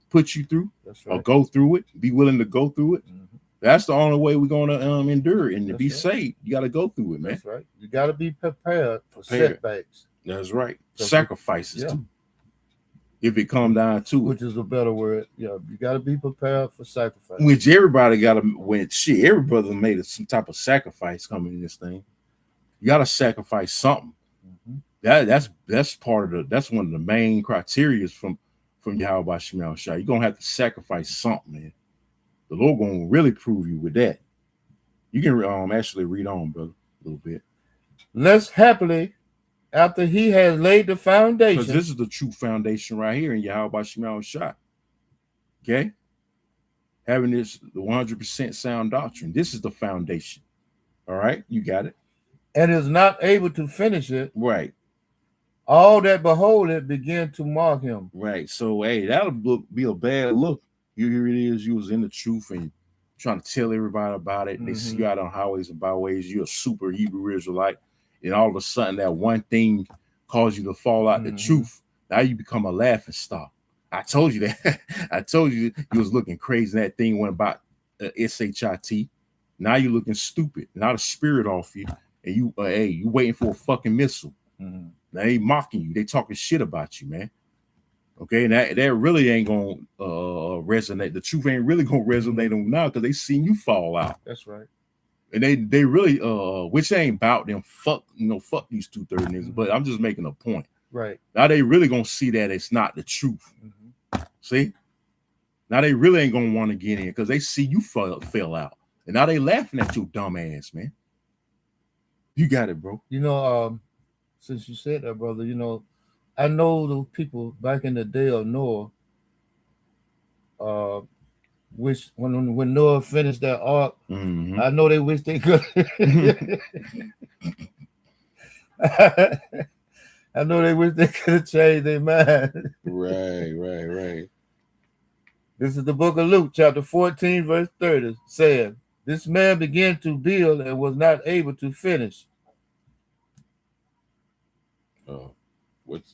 put you through, That's or right. go through it. Be willing to go through it. That's the only way we're gonna endure and to That's be right. saved. You gotta go through it, man. That's right. You got to be prepared for Prepared. setbacks. That's right. So Sacrifices too. If it come down to which it, is a better word. Yeah, you got to be prepared for sacrifice. which everybody gotta when shit. Every brother made some type of sacrifice coming in this thing. You gotta sacrifice something. That's part of that's one of the main criteria from Yahweh Shemel Shah. You're gonna have to sacrifice something, man. The Lord gonna really prove you with that. You can actually read on, brother, a little bit. Less happily, after he has laid the foundation. Because this is the true foundation right here in Yahweh Shemel Shah. Okay? Having this the 100% sound doctrine. This is the foundation. All right, you got it. And is not able to finish it. Right. All that behold it begin to mock him. Right. So hey, that'll be a bad look. Here it is, you was in the truth and trying to tell everybody about it. They see you out on highways and byways. You're a super Hebrew Israelite, and all of a sudden that one thing caused you to fall out the truth. Now you become a laughing stock. I told you that. I told you was looking crazy. That thing went about SHIT. Now you're looking stupid. Now the spirit off you, and you you waiting for a fucking missile. Now they mocking you. They talking shit about you, man. Okay, and that really ain't gonna resonate. The truth ain't really gonna resonate on now because they seen you fall out. That's right. And they really which ain't about them. Fuck these 230 niggas. But I'm just making a point. Right. Now they really gonna see that it's not the truth. See? Now they really ain't gonna want to get in because they see you fell out. And now they laughing at your dumb ass, man. You got it, bro. You know, since you said that, brother, you know, I know those people back in the day of Noah, which when Noah finished that ark, I know they wish they could. I know they wish they could have changed their mind. Right. This is the book of Luke, chapter 14, verse 30, saying, this man began to build and was not able to finish. What's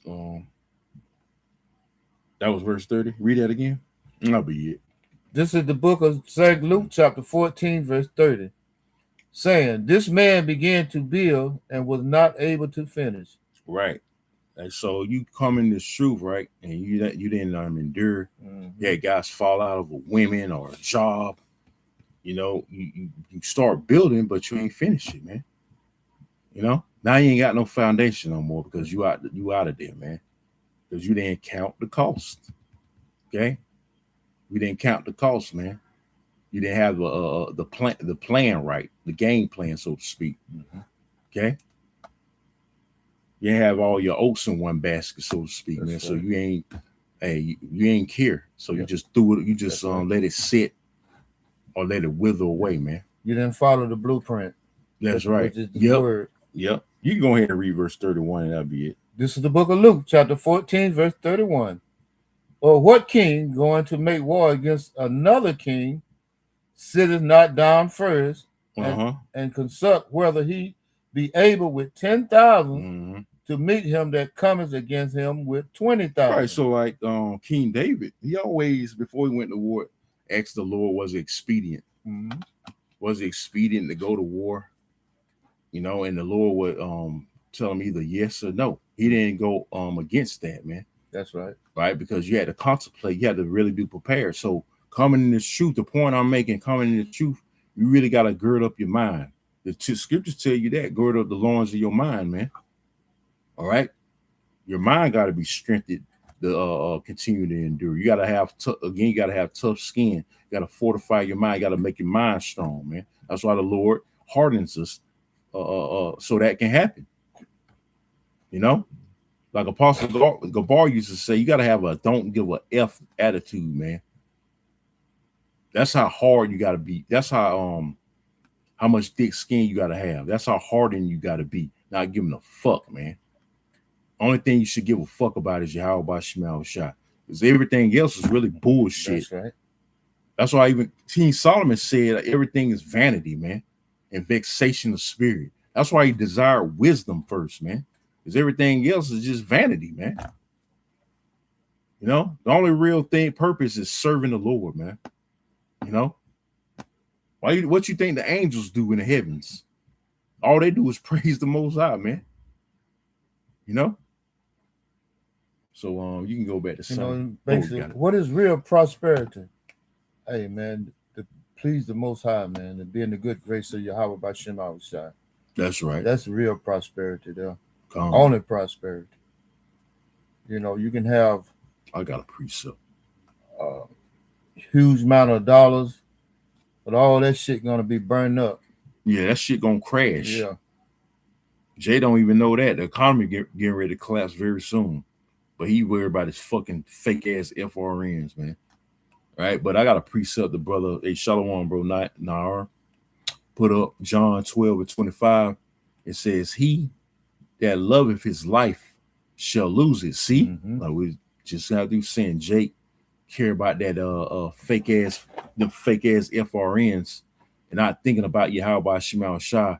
that was verse 30. Read that again. That'll be it. This is the book of St. Luke, chapter 14, verse 30, saying, this man began to build and was not able to finish. Right. And so you come in this truth, right? And you didn't endure. Yeah, guys fall out over women or a job. You know, you start building, but you ain't finished it, man. You know, now you ain't got no foundation no more because you out of there, man. Because you didn't count the cost. Okay, we didn't count the cost, man. You didn't have the plan right, the game plan, so to speak. Okay, you didn't have all your oats in one basket, so to speak, man. Right. So you ain't care. So you just threw it. You just let it sit or let it wither away, man. You didn't follow the blueprint. That's right. Which is the word. Yep. You can go ahead and read verse 31, and that'll be it. This is the book of Luke, chapter 14, verse 31. Or what king going to make war against another king sitteth not down first and consult whether he be able with 10,000 to meet him that cometh against him with 20,000. Right. So like King David, he always before he went to war asked the Lord, was it expedient? Was it expedient to go to war? You know, and the Lord would tell him either yes or no. He didn't go against that, man. That's right. Right, because you had to contemplate, you had to really be prepared. So coming in this truth, the point I'm making, coming in this truth, you really got to gird up your mind. The scriptures tell you that. Gird up the loins of your mind, man. All right. Your mind got to be strengthened to continue to endure. You got to have, you got to have tough skin. You got to fortify your mind. You got to make your mind strong, man. That's why the Lord hardens us so that can happen. You know? Like Apostle Gabar used to say, you got to have a don't give a F attitude, man. That's how hard you got to be. That's how much thick skin you got to have. That's how hardened you got to be. Not giving a fuck, man. Only thing you should give a fuck about is Yahweh Shema Shah. Because everything else is really bullshit. That's right. That's why even King Solomon said everything is vanity, man, and vexation of spirit. That's why he desired wisdom first, man. Because everything else is just vanity, man. You know, the only real purpose is serving the Lord, man. You know, what you think the angels do in the heavens? All they do is praise the Most High, man. You know. So you can go back to basically, what is real prosperity? Hey, man, to please the Most High, man, and be in the good grace of Yahweh by Shema Shah. That's right. That's real prosperity there. Only prosperity. You know, you can have. I got a precept. Huge amount of dollars, but all that shit gonna be burned up. Yeah, that shit gonna crash. Yeah. Jay don't even know that the economy getting ready to collapse very soon, but he worried about his fucking fake ass FRNs, man. Right, but I got a precept. The brother, Shalom, bro, Nar, put up John 12:25. It says, "He that loveth his life shall lose it." See, like we just have to saying, Jake care about that fake ass FRNs and not thinking about Yahweh Shema Shah.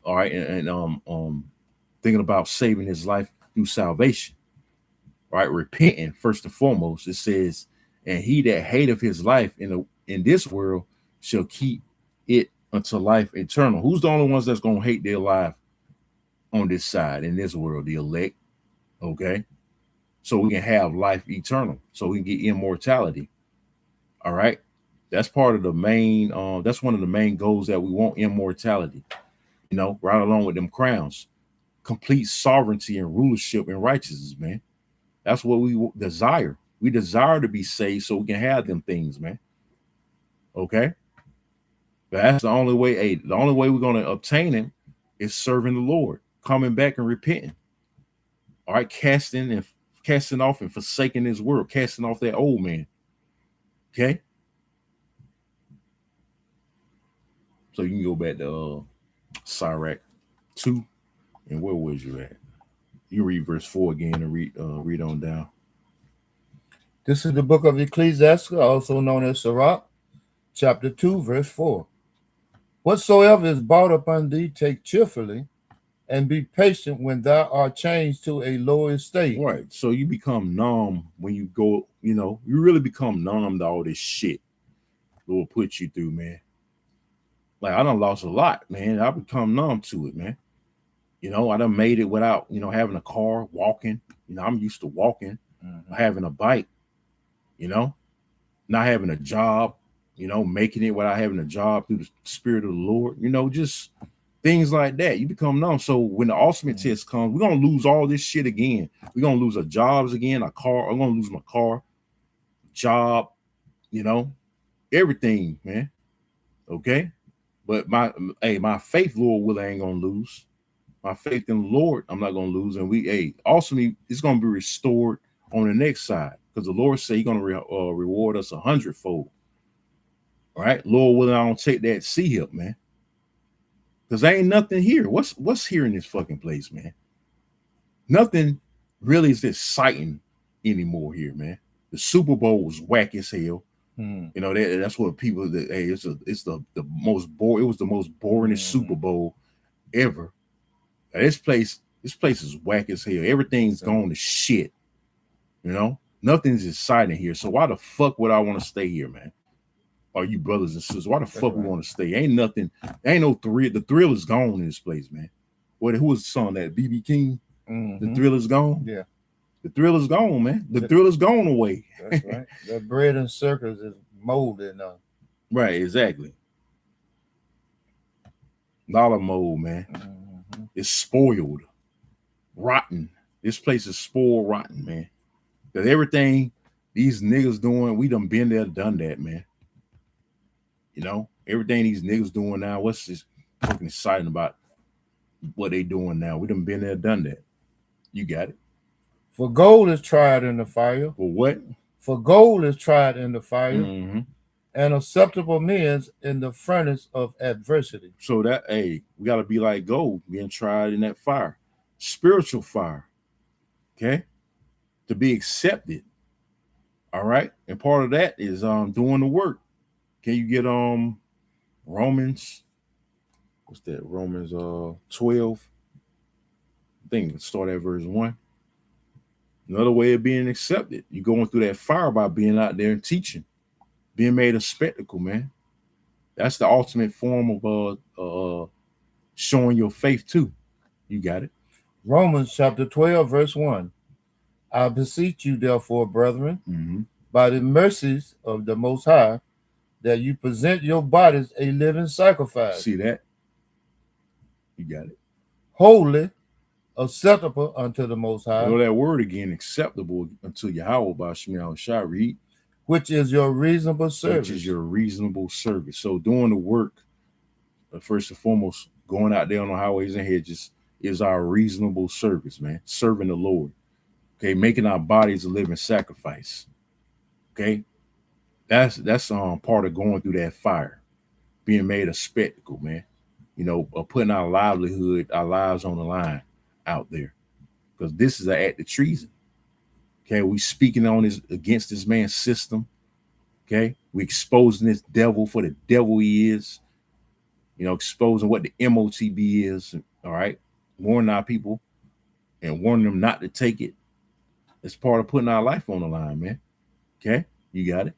All right, and thinking about saving his life through salvation. Right, repenting first and foremost. It says, "And he that hateth his life in this world shall keep it unto life eternal." Who's the only ones that's gonna hate their life on this side in this world? The elect. Okay, so we can have life eternal, so we can get immortality. All right, that's part of the main. That's one of the main goals that we want: immortality. You know, right along with them crowns, complete sovereignty and rulership and righteousness, man. That's what we desire. We desire to be saved so we can have them things, man. Okay? But that's the only way. Hey, the only way we're going to obtain it is serving the Lord, coming back and repenting. All right, casting off and forsaking this world, casting off that old man. Okay? So you can go back to Sirach 2. And where was you at? You read verse 4 again and read on down. This is the book of Ecclesiastes, also known as Sirach, chapter 2, verse 4. "Whatsoever is brought upon thee, take cheerfully, and be patient when thou art changed to a lower estate." Right. So you become numb when you go, you know, you really become numb to all this shit Lord put you through, man. Like, I done lost a lot, man. I become numb to it, man. You know, I done made it without, you know, having a car, walking. You know, I'm used to walking, having a bike, you know, not having a job, you know, making it without having a job through the Spirit of the Lord, you know, just things like that. You become numb. So when the ultimate test comes, we're going to lose all this shit again. We're going to lose our jobs again, our car. I'm going to lose my car, job, you know, everything, man. Okay. But my faith, Lord will, I ain't going to lose. My faith in the Lord, I'm not going to lose. And ultimately, it's going to be restored on the next side, because the Lord said he's going to reward us 100-fold. All right, Lord willing, I don't take that sea up, man, because there ain't nothing here. What's here in this fucking place, man? Nothing really is exciting anymore here, man. The Super Bowl was whack as hell. You know, that's what people. It's the most boring. It was the most boringest Super Bowl ever. Now, this place is whack as hell. Everything's gone to shit. You know, nothing's exciting here. So why the fuck would I want to stay here, man? Are you brothers and sisters? Why the fuck we want to stay? Ain't nothing. Ain't no thrill. The thrill is gone in this place, man. Who was the song that BB King? The thrill is gone. Yeah, the thrill is gone, man. The thrill is gone away. That's right. The bread and circles is molded now. Right, exactly. lot of mold, man. Mhm. It's spoiled, rotten. This place is spoiled, rotten, man. Cause everything these niggas doing, we done been there, done that, man. You know, everything these niggas doing now. What's this fucking exciting about what they doing now? We done been there, done that. You got it. For gold is tried in the fire. For what? For gold is tried in the fire, Mm-hmm. and acceptable men's in the furnace of adversity. So that, hey, we got to be like gold, being tried in that fire, spiritual fire. Okay, to be accepted. All right, and part of that is doing the work. Can you get Romans? What's that? Romans 12. I think start at verse 1. Another way of being accepted. You going through that fire by being out there and teaching, being made a spectacle, man. That's the ultimate form of showing your faith too. You got it. Romans chapter 12, verse 1. I beseech you, therefore, brethren, Mm-hmm. by the mercies of the Most High, that you present your bodies a living sacrifice, See that? You got it. holy, acceptable unto the Most High, Know that word again, acceptable unto Yahweh by Shemiah Shai, read, which is your reasonable service. which is your reasonable service. So doing the work, first and foremost, going out there on the highways and hedges is our reasonable service, man. Serving the Lord. Okay, making our bodies a living sacrifice. Okay, that's part of going through that fire, being made a spectacle, man. You know, putting our livelihood, our lives on the line out there, because this is an act of treason. Okay, we speaking on this against this man's system. Okay, we exposing this devil for the devil he is. You know, exposing what the MOTB is. All right, warning our people and warning them not to take it. It's part of putting our life on the line, man. Okay, you got it.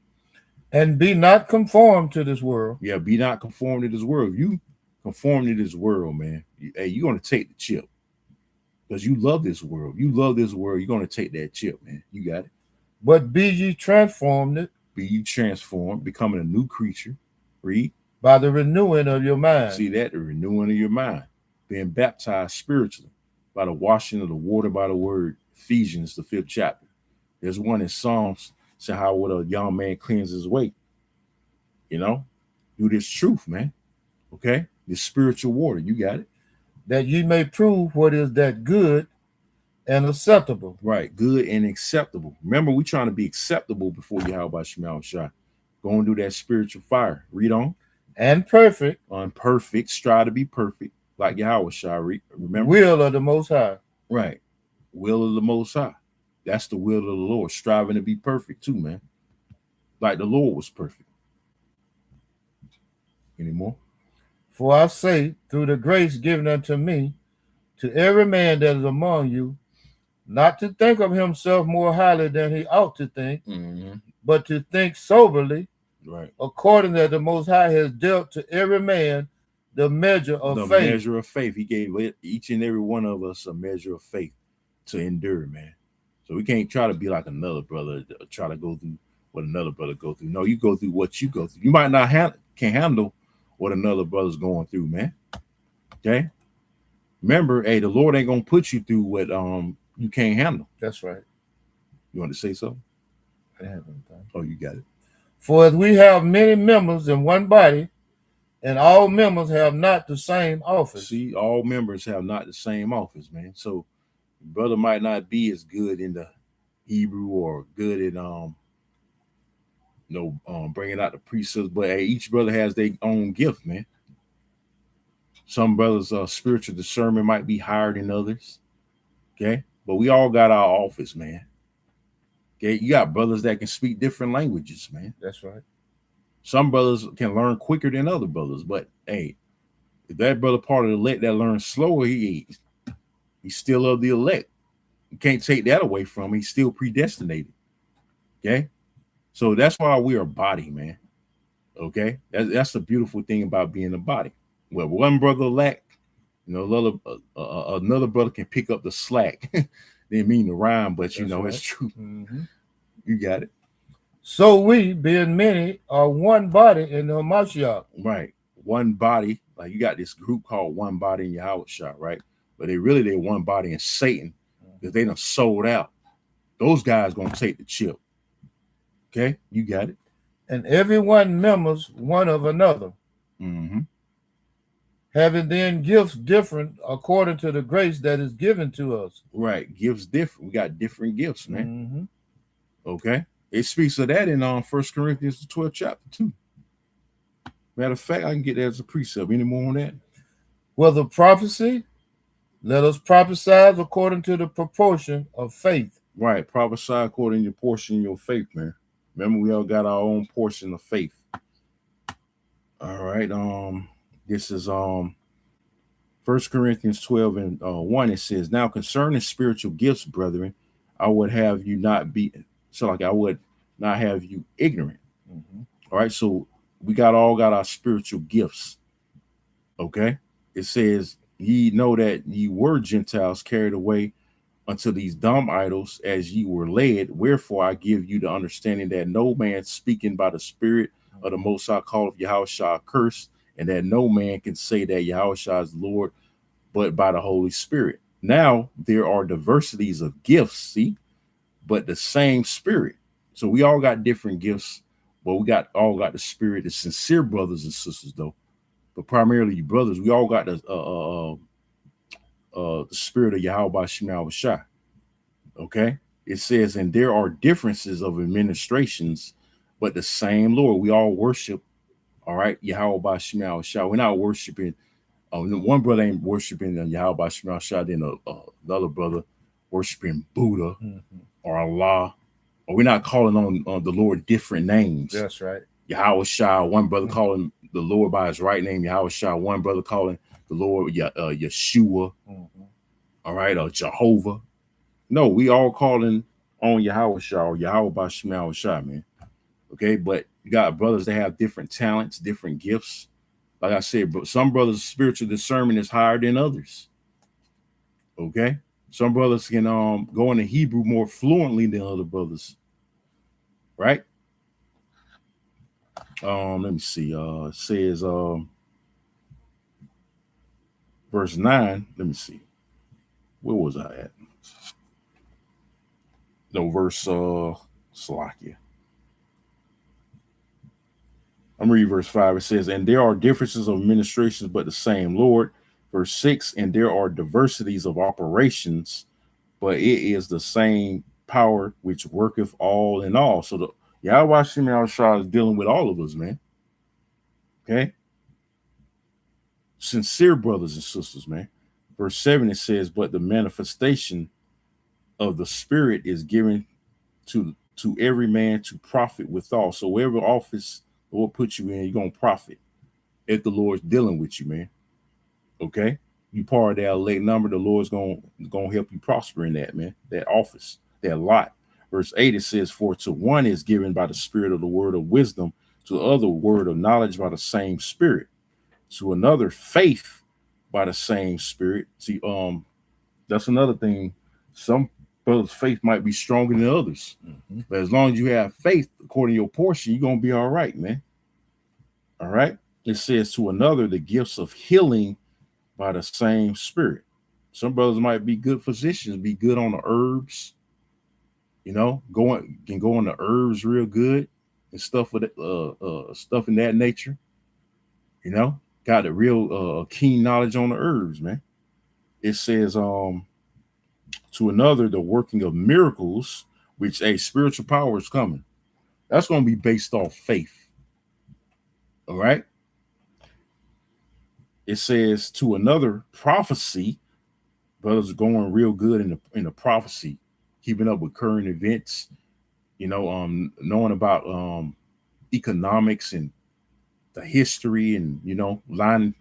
And be not conformed to this world. Yeah, be not conformed to this world. If you conform to this world, man, hey, you're gonna take the chip because you love this world. You love this world. You're gonna take that chip, man. You got it. But be ye transformed Be you transformed, becoming a new creature. Read. by the renewing of your mind. See that? The renewing of your mind. Being baptized spiritually by the washing of the water by the word. Ephesians, the 5th chapter. There's one in Psalms, say how would a young man cleanse his way. You know, do this truth, man. Okay? This spiritual water. You got it. That ye may prove what is that good and acceptable. Right. Good and acceptable. Remember, we're trying to be acceptable before Yahweh Shemiah Shai. Go and do that spiritual fire. Read on. And perfect. Unperfect. Strive to be perfect. Like Yahweh Shai. Remember? Will of the Most High. Right. Will of the Most High. That's the will of the Lord. Striving to be perfect too, man. Like the Lord was perfect. Any more? For I say, through the grace given unto me, to every man that is among you, not to think of himself more highly than he ought to think, but to think soberly, right, according that the Most High has dealt to every man the measure of faith. The measure of faith. He gave each and every one of us a measure of faith to endure, man. So we can't try to be like another brother, try to go through what another brother go through. No, you go through what you go through. You might not can handle what another brother's going through, man. Okay? Remember, hey, the Lord ain't gonna put you through what you can't handle. That's right. You want to say something? I have anything. Oh, you got it. For as we have many members in one body, and all members have not the same office. See, all members have not the same office, man. So brother might not be as good in the Hebrew or good in bringing out the precepts, but hey, each brother has their own gift, man. Some brothers' spiritual discernment might be higher than others. Okay, but we all got our office, man. Okay, you got brothers that can speak different languages, man. That's right. Some brothers can learn quicker than other brothers, but hey, if that brother part of the elect that learns slower, he's still of the elect. You can't take that away from him. He's still predestinated. Okay, so that's why we are a body, man. Okay, that's the beautiful thing about being a body. Well, one brother lack, another brother can pick up the slack. Didn't mean to rhyme, but you know, right. It's true. Mm-hmm. You got it. So we, being many, are one body in the Mashiach. Right. One body, like you got this group called One Body in Yahweh Shah, right? But they're one body in Satan because they done sold out. Those guys gonna take the chip. Okay, you got it. And everyone members one of another, having then gifts different according to the grace that is given to us. Right, gifts different. We got different gifts, man. Okay, it speaks of that in 1 Corinthians the 12th chapter too. Matter of fact, I can get that as a precept. Any more on that? Whether prophecy, let us prophesy according to the proportion of faith. Right, prophesy according to your portion of your faith, man. Remember, we all got our own portion of faith. All right. This is 1 Corinthians 12 and 1. It says, "Now concerning spiritual gifts, brethren, I would have you not be so like I would not have you ignorant." All right, so we all got our spiritual gifts. Okay. It says, "Ye know that ye were Gentiles carried away unto these dumb idols as ye were led. Wherefore I give you the understanding that no man speaking by the Spirit of the Most High calleth Yahushua cursed, and that no man can say that Yahushua is Lord, but by the Holy Spirit. Now there are diversities of gifts, see, but the same Spirit." So we all got different gifts, but we all got the Spirit. The sincere brothers and sisters, though, but primarily you brothers, we all got the Spirit of Yahweh Shema Shai. Okay, it says, "And there are differences of administrations, but the same Lord." We all worship, all right, Yahweh Shema Shai. We're not worshiping. One brother ain't worshiping Yahweh Shema Shai, then the other brother worshiping Buddha or Allah. Or we're not calling on the Lord different names. That's right. Yahweh Shai, one brother calling the Lord by his right name, Yahweh Shai. One brother calling the Lord Yeshua, all right, or Jehovah. No, we all calling on Yahweh Shai or Yahweh by Shema Shai, man. Okay, but you got brothers that have different talents, different gifts. Like I said, but some brothers' spiritual discernment is higher than others. Okay, some brothers can go into Hebrew more fluently than other brothers. Right? Let me see. It says verse 9. Let me see. Where was I at? No, verse Salakia. I'm reading verse 5. It says, "And there are differences of administrations, but the same Lord." Verse 6, "And there are diversities of operations, but it is the same power which worketh all in all." So the Yahweh Shema Shai is dealing with all of us, man. Okay? Sincere brothers and sisters, man. Verse 7, it says, "But the manifestation of the Spirit is given to every man to profit withal." So whatever office the Lord put you in, you're going to profit if the Lord's dealing with you, man. Okay? You part of that elect number, the Lord's going to help you prosper in that, man. That office, that lot. Verse 8, it says, "For to one is given by the Spirit of the word of wisdom, to the other word of knowledge by the same Spirit, to another faith by the same Spirit." See, that's another thing. Some brothers' faith might be stronger than others, but as long as you have faith according to your portion, you're gonna be all right, man. All right. It says, "To another the gifts of healing by the same Spirit." Some brothers might be good physicians, be good on the herbs. You know, can go on the herbs real good and stuff with stuff in that nature. You know, got a real keen knowledge on the herbs, man. It says, "To another the working of miracles, which a spiritual power is coming." That's going to be based off faith. All right. It says, "To another prophecy." Brothers are going real good in the prophecy, keeping up with current events, you know, knowing about economics and the history, and you know, lining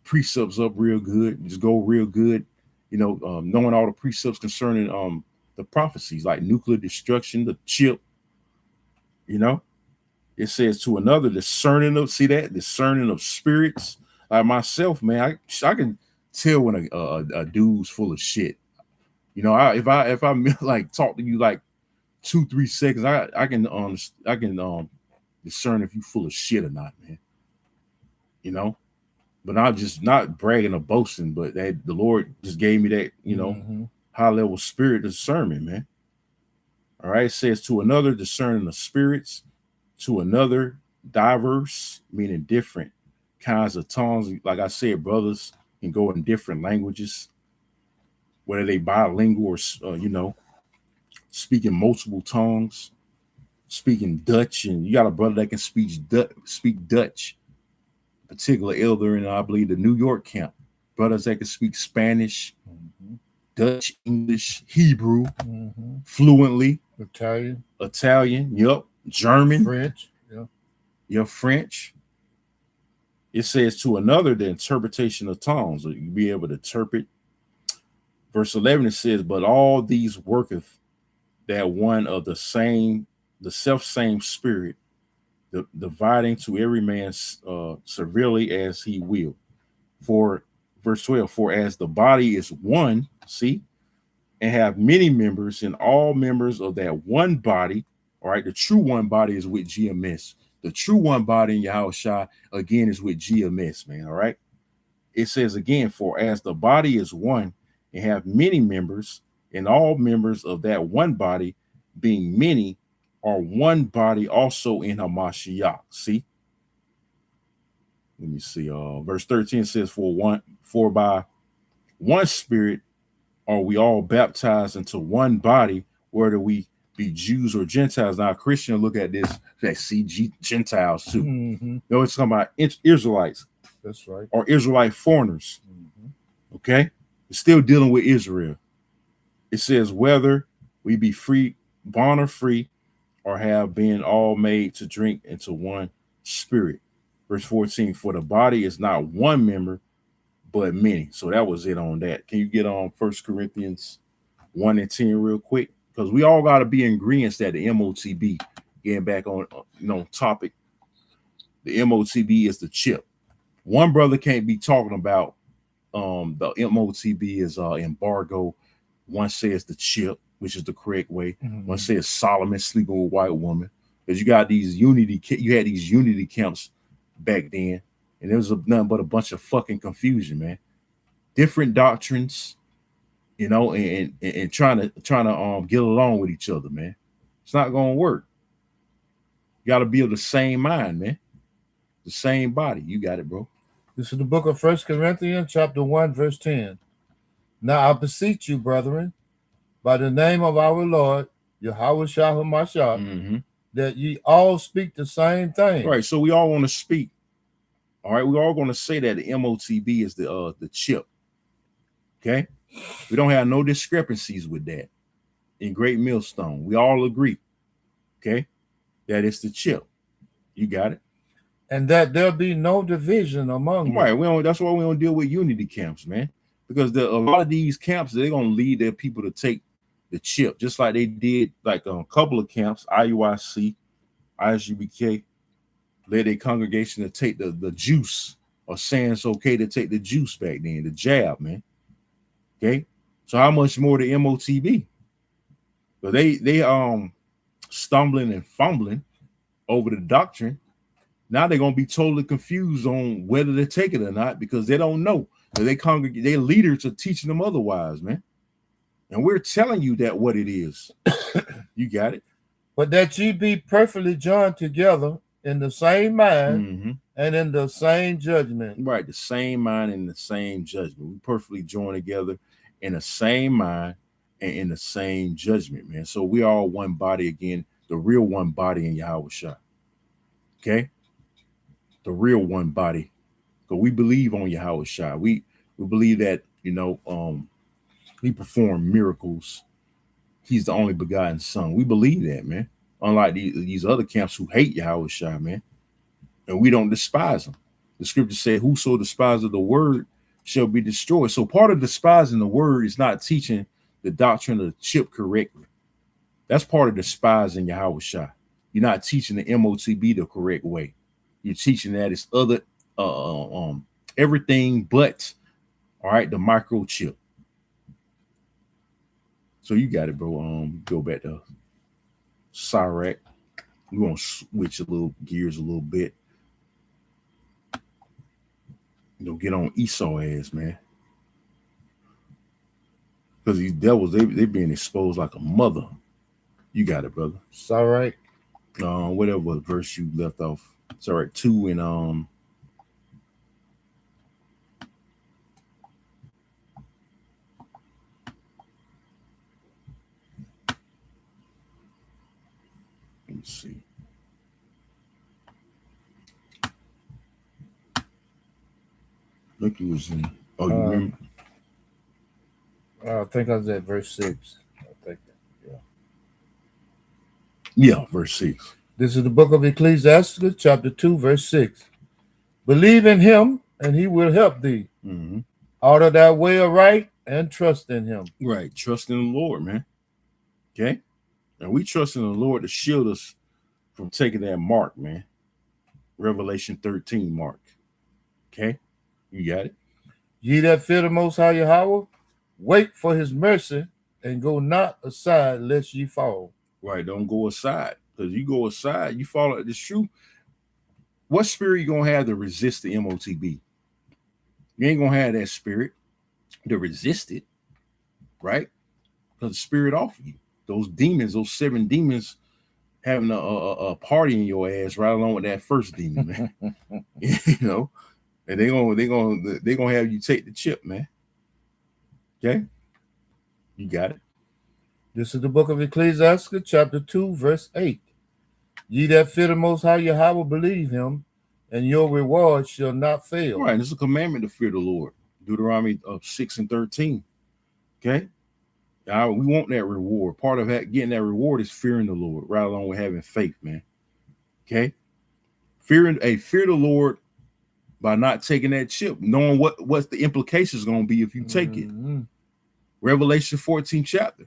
precepts up real good, just go real good, you know, knowing all the precepts concerning the prophecies like nuclear destruction, the chip, you know. It says, "To another discerning of," see that, discerning of spirits. Like myself, man, I can tell when a dude's full of shit. You know, if I like talk to you like 2-3 seconds, I can discern if you full of shit or not, man. You know, but I'm just not bragging or boasting, but that the Lord just gave me that, high level spirit discernment, man. All right. It says to another discerning the spirits, to another diverse, meaning different kinds of tongues. Like I said, brothers can go in different languages, whether they bilingual or, speaking multiple tongues, speaking Dutch. And you got a brother that can speak Dutch, particular elder in, I believe, the New York camp. Brothers that can speak Spanish, Dutch, English, Hebrew fluently, Italian, yep, German, French, French. It says to another the interpretation of tongues, so you be able to interpret. Verse 11 it says, but all these worketh that one of the self same spirit, dividing to every man severely as he will. For verse 12, for as the body is one, see, and have many members, and all members of that one body, all right, the true one body is with GMS. The true one body in Yahushua, again, is with GMS, man, all right? It says again, for as the body is one, and have many members, and all members of that one body, being many, are one body also in Hamashiach. See? Let me see. Verse 13 says, for by one spirit are we all baptized into one body, whether we be Jews or Gentiles. Now, a Christian look at this, they see Gentiles too. No, it's talking about Israelites. That's right. Or Israelite foreigners. Okay? It's still dealing with Israel. It says, whether we be free, bond or free, or have been all made to drink into one spirit. Verse 14, for the body is not one member, but many. So that was it on that. Can you get on 1 Corinthians 1 and 10 real quick? Because we all got to be in agreement that the MOTB, getting back on topic, the MOTB is the chip. One brother can't be talking about the MOTB is embargo. One says the chip, which is the correct way. One says Solomon sleeping with a white woman. Because you got these you had these unity camps back then, and there was nothing but a bunch of fucking confusion, man. Different doctrines, and trying to get along with each other, man. It's not gonna work. You got to be of the same mind, man. The same body. You got it, bro. This is the book of 1 Corinthians, chapter 1, verse 10. Now I beseech you, brethren, by the name of our Lord, Yahushua HaMashiach, that ye all speak the same thing. Right, so we all want to speak. All right, we're all going to say that the MOTB is the chip. Okay? We don't have no discrepancies with that. In Great Millstone, we all agree. Okay? That it's the chip. You got it? And that there be no division among you. Right, that's why we don't deal with unity camps, man. Because a lot of these camps, they're going to lead their people to take the chip, just like they did like a couple of camps, IUIC, ISUBK, led their congregation to take the juice, or saying it's okay to take the juice back then, the jab, man. Okay? So how much more the MOTB? So they stumbling and fumbling over the doctrine. Now they're gonna be totally confused on whether to take it or not, because they don't know. Their leaders are teaching them otherwise, man. And we're telling you that what it is. You got it. But that ye be perfectly joined together in the same mind and in the same judgment. Right, the same mind and the same judgment. We perfectly joined together in the same mind and in the same judgment, man. So we are one body again, the real one body in Yahushua. Okay? The real one body. Because we believe on Yahushua. We believe that, he performed miracles. He's the only begotten son. We believe that, man. Unlike these other camps who hate Yahushua, man. And we don't despise him. The scripture said, whoso despises the word shall be destroyed. So part of despising the word is not teaching the doctrine of the chip correctly. That's part of despising Yahushua. You're not teaching the MOTB the correct way. You're teaching that it's other everything but, all right, the microchip. So you got it, bro. Go back to Sirach. We're gonna switch gears a little bit. Get on Esau ass, man. Because these devils, they being exposed like a mother. You got it, brother. It's all right. Whatever verse you left off. It's all right. 2 and let me see. Look, it was in. Oh, you remember? I think I was at verse 6. I think. Yeah, verse 6. This is the book of Ecclesiastes, chapter 2, verse 6. Believe in him, and he will help thee. Mm-hmm. Order thy way aright, and trust in him. Right. Trust in the Lord, man. Okay? And we trust in the Lord to shield us from taking that mark, man. Revelation 13 mark. Okay? You got it? Ye that fear the Most High Yahweh, wait for his mercy, and go not aside lest ye fall. Right. Don't go aside. Because you go aside, you fall at this truth. What spirit you going to have to resist the MOTB? You ain't going to have that spirit to resist it. Right? Because the spirit off of you. Those demons, those 7 demons having a party in your ass right along with that first demon, man. You know? And they're gonna have you take the chip, man. Okay? You got it. This is the book of Ecclesiastes, chapter 2, verse 8. Ye that fear the Most High Yahweh, believe him, and your reward shall not fail. Right, it's a commandment to fear the Lord. Deuteronomy 6 and 13. Okay? Now, we want that reward. Part of that, getting that reward is fearing the Lord, right along with having faith, man. Okay? Fear the Lord by not taking that chip, knowing what the implications going to be if you take it. Revelation 14 chapter.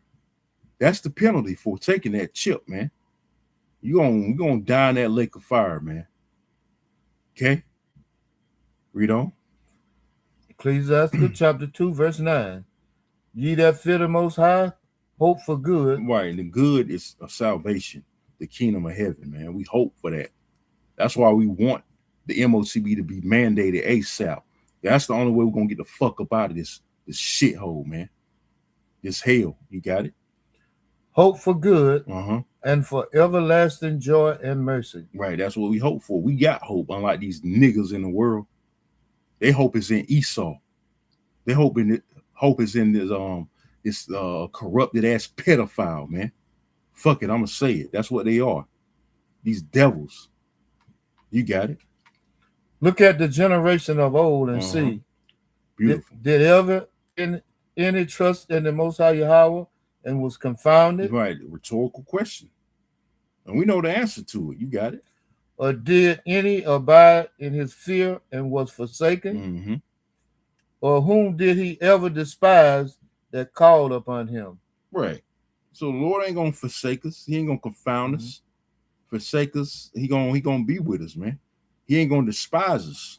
That's the penalty for taking that chip, man. You're gonna die in that lake of fire, man. Okay? Read on. Ecclesiastes chapter 2, verse 9. Ye that fear the Most High, hope for good. Right, and the good is a salvation, the kingdom of heaven, man. We hope for that. That's why we want the MOTB to be mandated ASAP. That's the only way we're gonna get the fuck up out of this shithole, man. This hell. You got it? Hope for good, Uh-huh. and for everlasting joy and mercy. Right, that's what we hope for. We got hope, unlike these niggas in the world. Their hope is in Esau. Their hope is in this corrupted ass pedophile, man. Fuck it, I'm gonna say it. That's what they are. These devils. You got it. Look at the generation of old and see. Beautiful. Did ever any trust in the Most High Yahweh and was confounded? Right, rhetorical question. And we know the answer to it. You got it. Or did any abide in his fear and was forsaken? Mm-hmm. Or whom did he ever despise that called upon him? Right. So the Lord ain't gonna forsake us. He ain't gonna confound us. Forsake us. He gonna be with us, man. He ain't gonna despise us.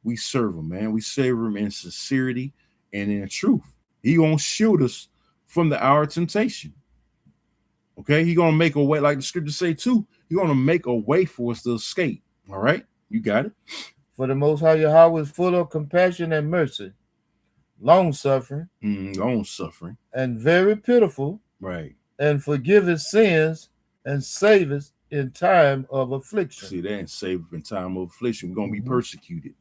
We serve him, man. We serve him in sincerity and in truth. He gonna shield us from the hour of temptation. Okay, he gonna make a way, like the scriptures say too. He gonna make a way for us to escape. All right, you got it. For the Most High Yahweh is full of compassion and mercy, long suffering, and very pitiful. Right, and forgiveth sins and saveth in time of affliction. See that, and save in time of affliction. We're gonna be persecuted.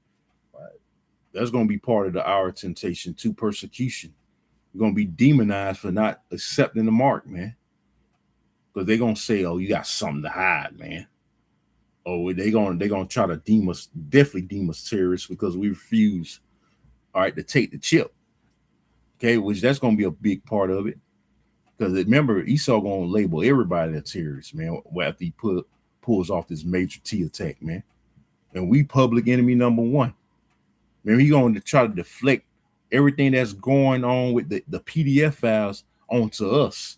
Right, that's gonna be part of the hour of temptation to persecution. We're gonna be demonized for not accepting the mark, man. Because they're gonna say, "Oh, you got something to hide, man." Oh, they're gonna try to definitely deem us terrorists because we refuse, all right, to take the chip. Okay, which that's gonna be a big part of it. Because remember, Esau gonna label everybody a terrorist, man. After he pulls off this major T attack, man, and we public enemy number one. Man, he gonna try to deflect everything that's going on with the PDF files onto us.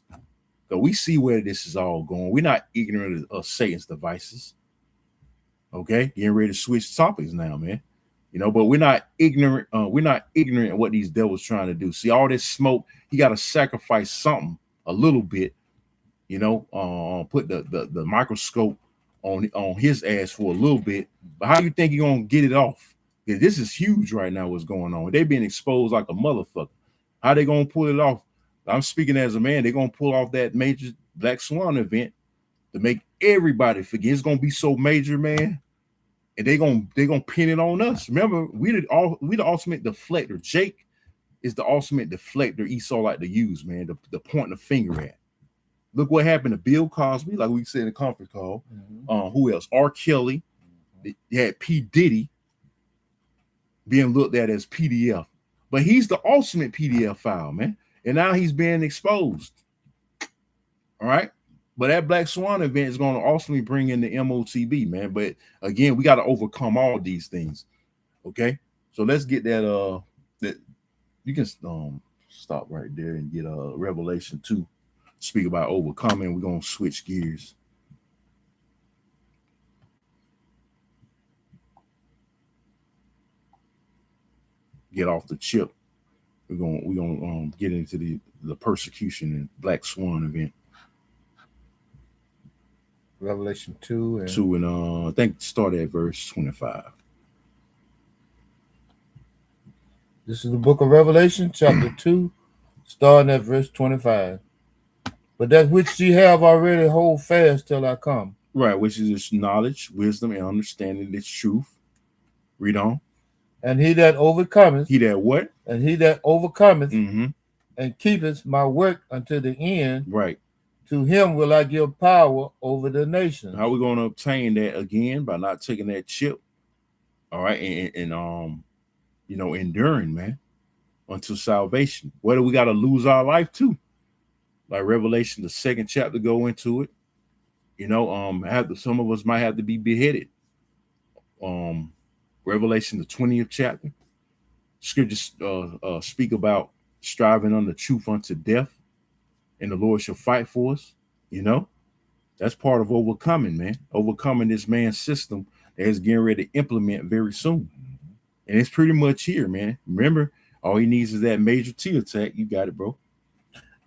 Because we see where this is all going. We're not ignorant of Satan's devices. Okay, getting ready to switch topics now, man. You know, but we're not ignorant. We're not ignorant of what these devils trying to do. See, all this smoke, he got to sacrifice something a little bit. You know, put the microscope on his ass for a little bit. But how you think you're gonna get it off? Yeah, this is huge right now. What's going on? They being exposed like a motherfucker. How they gonna pull it off? I'm speaking as a man. They're gonna pull off that major Black Swan event to make everybody forget. It's gonna be so major, man. And they gonna pin it on us. Remember, we the ultimate deflector. Jake is the ultimate deflector Esau like to use, man. The point the finger at. Look what happened to Bill Cosby, like we said in the conference call. Who else? R. Kelly. You had P. Diddy being looked at as PDF. But he's the ultimate PDF file, man. And now he's being exposed. All right. But that Black Swan event is going to ultimately bring in the MOTB, man. But again, we got to overcome all these things. Okay. So let's get that that you can stop right there and get Revelation 2. Speak about overcoming. We're gonna switch gears. Get off the chip. We're gonna get into the persecution and Black Swan event. Revelation 2 and I think start at verse 25. This is the book of Revelation, chapter 2, starting at verse 25. But that which ye have already hold fast till I come. Right, which is this knowledge, wisdom, and understanding this truth. Read on. And he that overcometh. He that what? And he that overcometh and keepeth my work unto the end. Right. To him will I give power over the nations. How are we going to obtain that again? By not taking that chip. All right. And enduring, man, until salvation. Whether we got to lose our life too. Like Revelation, the 2nd chapter, go into it. Some of us might have to be beheaded. Revelation, the 20th chapter. Scriptures speak about striving on the truth unto death, and the Lord shall fight for us. That's part of overcoming, man. Overcoming this man's system that is getting ready to implement very soon. And it's pretty much here, man. Remember, all he needs is that major T attack. You got it, bro.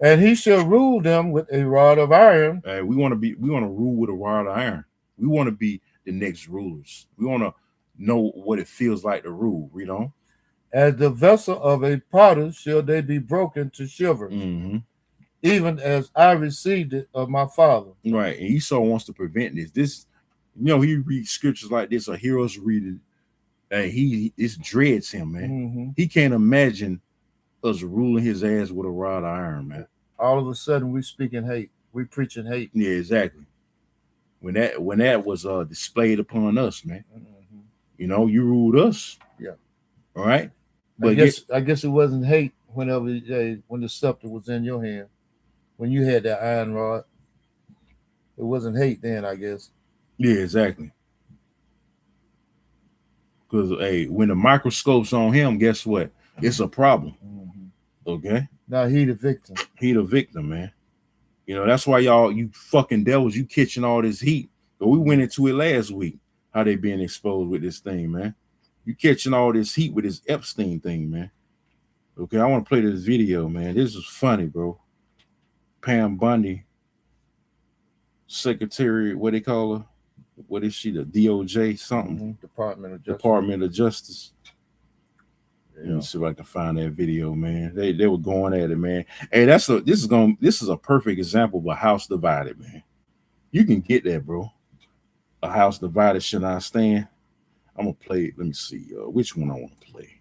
And he shall rule them with a rod of iron. We want to rule with a rod of iron. We want to be the next rulers. We want to know what it feels like to rule. Read on. As the vessel of a potter shall they be broken to shivers, even as I received it of my father. Right. And Esau wants to prevent this. He reads scriptures like this, a hero's reading. It dreads him, man. He can't imagine us ruling his ass with a rod of iron, man. All of a sudden, we speaking hate. We preaching hate. Yeah, exactly. When that was displayed upon us, man. You ruled us. Yeah. All right. But I guess it wasn't hate when the scepter was in your hand. When you had that iron rod, it wasn't hate then, I guess. Yeah, exactly. Because when the microscope's on him, guess what? It's a problem. Okay. Now he the victim. He the victim, man. That's why you fucking devils, you catching all this heat. But we went into it last week. How they being exposed with this thing, man. You catching all this heat with this Epstein thing, man. Okay, I want to play this video, man. This is funny, bro. Pam Bundy, secretary, what they call her? What is she? The DOJ something? Department of Justice. Department of Justice. Yeah. Let me see if I can find that video, man. They were going at it, man. Hey, this is a perfect example of a house divided, man. You can get that, bro. A house divided should not stand. I'm gonna play it. Let me see which one I want to play.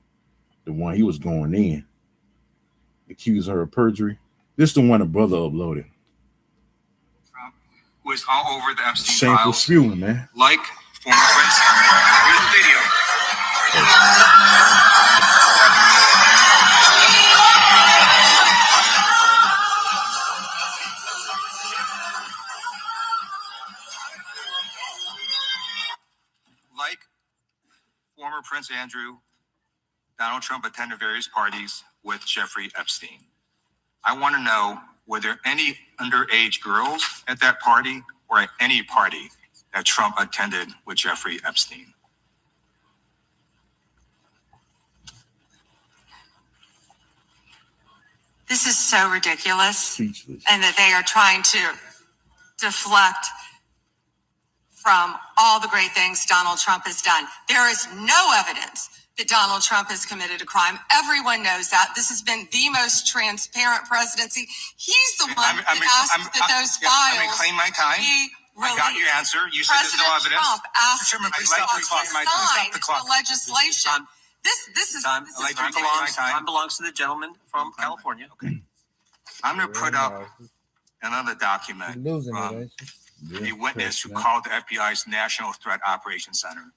The one he was going in, accusing her of perjury. This is the one the brother uploaded. Trump was all over the Epstein Shameful files. spewing, man. Like former president. Here's the video. Like former Prince Andrew, Donald Trump attended various parties with Jeffrey Epstein. I want to know, were there any underage girls at that party or at any party that Trump attended with Jeffrey Epstein? This is so ridiculous. Speechless. And that they are trying to deflect from all the great things Donald Trump has done. There is no evidence that Donald Trump has committed a crime. Everyone knows that. This has been the most transparent presidency. He's the one that asked that those files I'm reclaim my time. be I got your released. answer. You said there's no President evidence. Trump asked Chairman, please us stop to the clock. sign Stop the clock. the legislation. This is Time. this is Time ridiculous. belongs- belongs to the gentleman from California. Okay. I'm going to put up another You're document losing it, from ain't you? a witness who man. called the FBI's National Threat Operations Center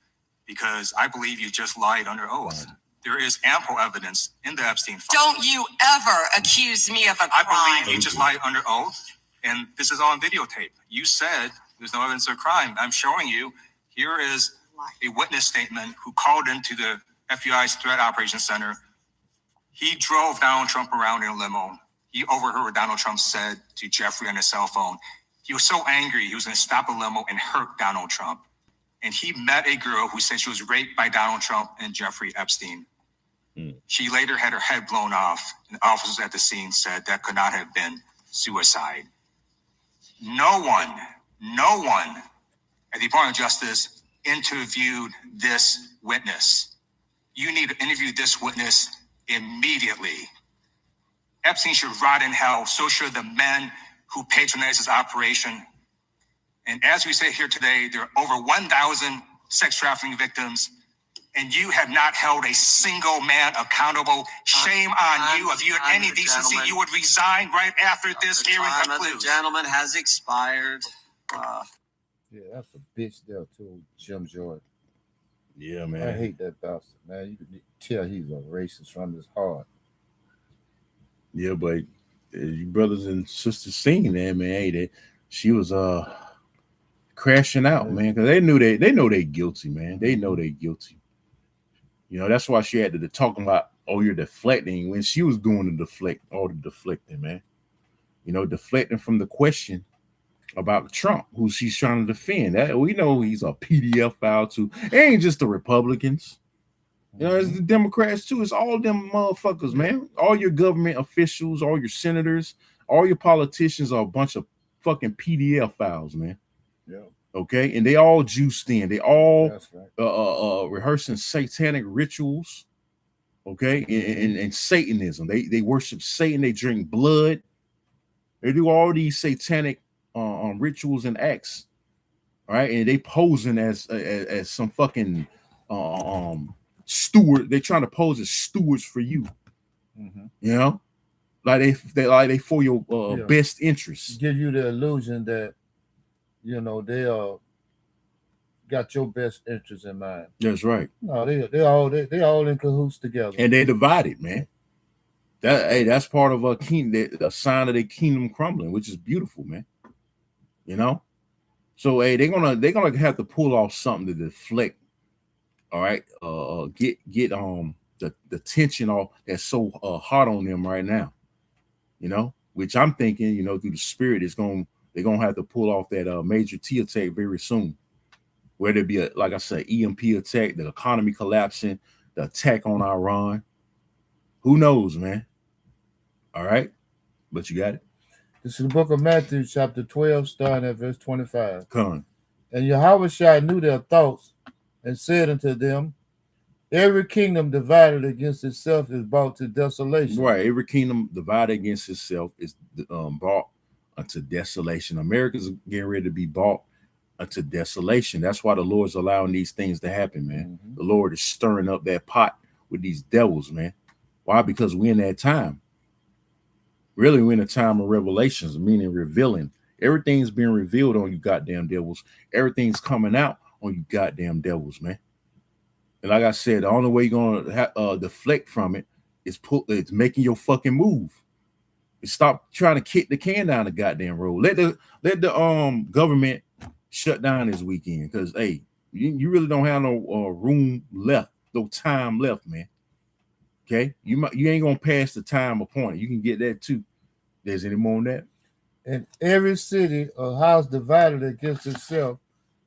because I believe you just lied under oath. There is ample evidence in the Epstein file. Don't you ever accuse me of a I crime. believe you just lied under oath, and this is all on videotape. You said there's no evidence of crime. I'm showing you. Here is a witness statement who called into the FBI's Threat Operations Center. He drove Donald Trump around in a limo. He overheard what Donald Trump said to Jeffrey on his cell phone. He was so angry, he was going to stop a limo and hurt Donald Trump. And he met a girl who said she was raped by Donald Trump and Jeffrey Epstein. She later had her head blown off, and officers at the scene said that could not have been suicide. No one at the Department of Justice interviewed this witness. You need to interview this witness immediately. Epstein should rot in hell. So should the men who patronized his operation. And as we sit here today, there are over 1,000 sex trafficking victims, and you have not held a single man accountable. Shame on you. If you had any decency, you would resign right after this hearing concludes. The gentleman has expired. Yeah, that's a bitch there too, Jim Jordan. Yeah, I man. hate that bastard, man. You can tell he's a racist from his heart. Yeah, but you brothers and sisters seen that, man. Hey, she was crashing out, man, because they know they guilty, man. They know they guilty. You know, that's why she had to talk about, oh, you're deflecting, when she was doing all the deflecting, man. You know, deflecting from the question about Trump, who she's trying to defend. That we know he's a PDF file too. It ain't just the Republicans. You know, it's the Democrats too. It's all them motherfuckers, man. All your government officials, all your senators, all your politicians are a bunch of fucking PDF files, man. Yeah. Okay, and they all juiced in. They all That's right. rehearsing satanic rituals. Okay, and Satanism. They worship Satan. They drink blood. They do all these satanic rituals and acts. All right, and they posing as some fucking steward. They're trying to pose as stewards for you. Mm-hmm. You know, like they for your best interests. Give you the illusion that you know they got your best interest in mind. That's right. No, they all in cahoots together. And they divided, man. That's part of a sign of their kingdom crumbling, which is beautiful, man. You know, so they're gonna have to pull off something to deflect. All right, get the tension off that's so hot on them right now. You know, which I'm thinking, you know, through the spirit they're gonna have to pull off that major T attack very soon. Whether it be like I said, EMP attack, the economy collapsing, the attack on Iran. Who knows, man? All right, but you got it. This is the book of Matthew, chapter 12, starting at verse 25. Come. And Yahweh knew their thoughts and said unto them, every kingdom divided against itself is brought to desolation. Right, every kingdom divided against itself is brought unto desolation. America's getting ready to be brought unto desolation. That's why the Lord's allowing these things to happen, man. Mm-hmm. The Lord is stirring up that pot with these devils, man. Why? Because we're in that time. Really, we're in a time of revelations, meaning revealing. Everything's being revealed on you goddamn devils. Everything's coming out on you goddamn devils, man. And like I said, the only way you're gonna deflect from it is it's making your fucking move. Stop trying to kick the can down the goddamn road. Let the government shut down this weekend, because hey, you really don't have no room left, no time left, man. Okay, you ain't gonna pass the time appointed. You can get that too. There's any more on that? And every city or house divided against itself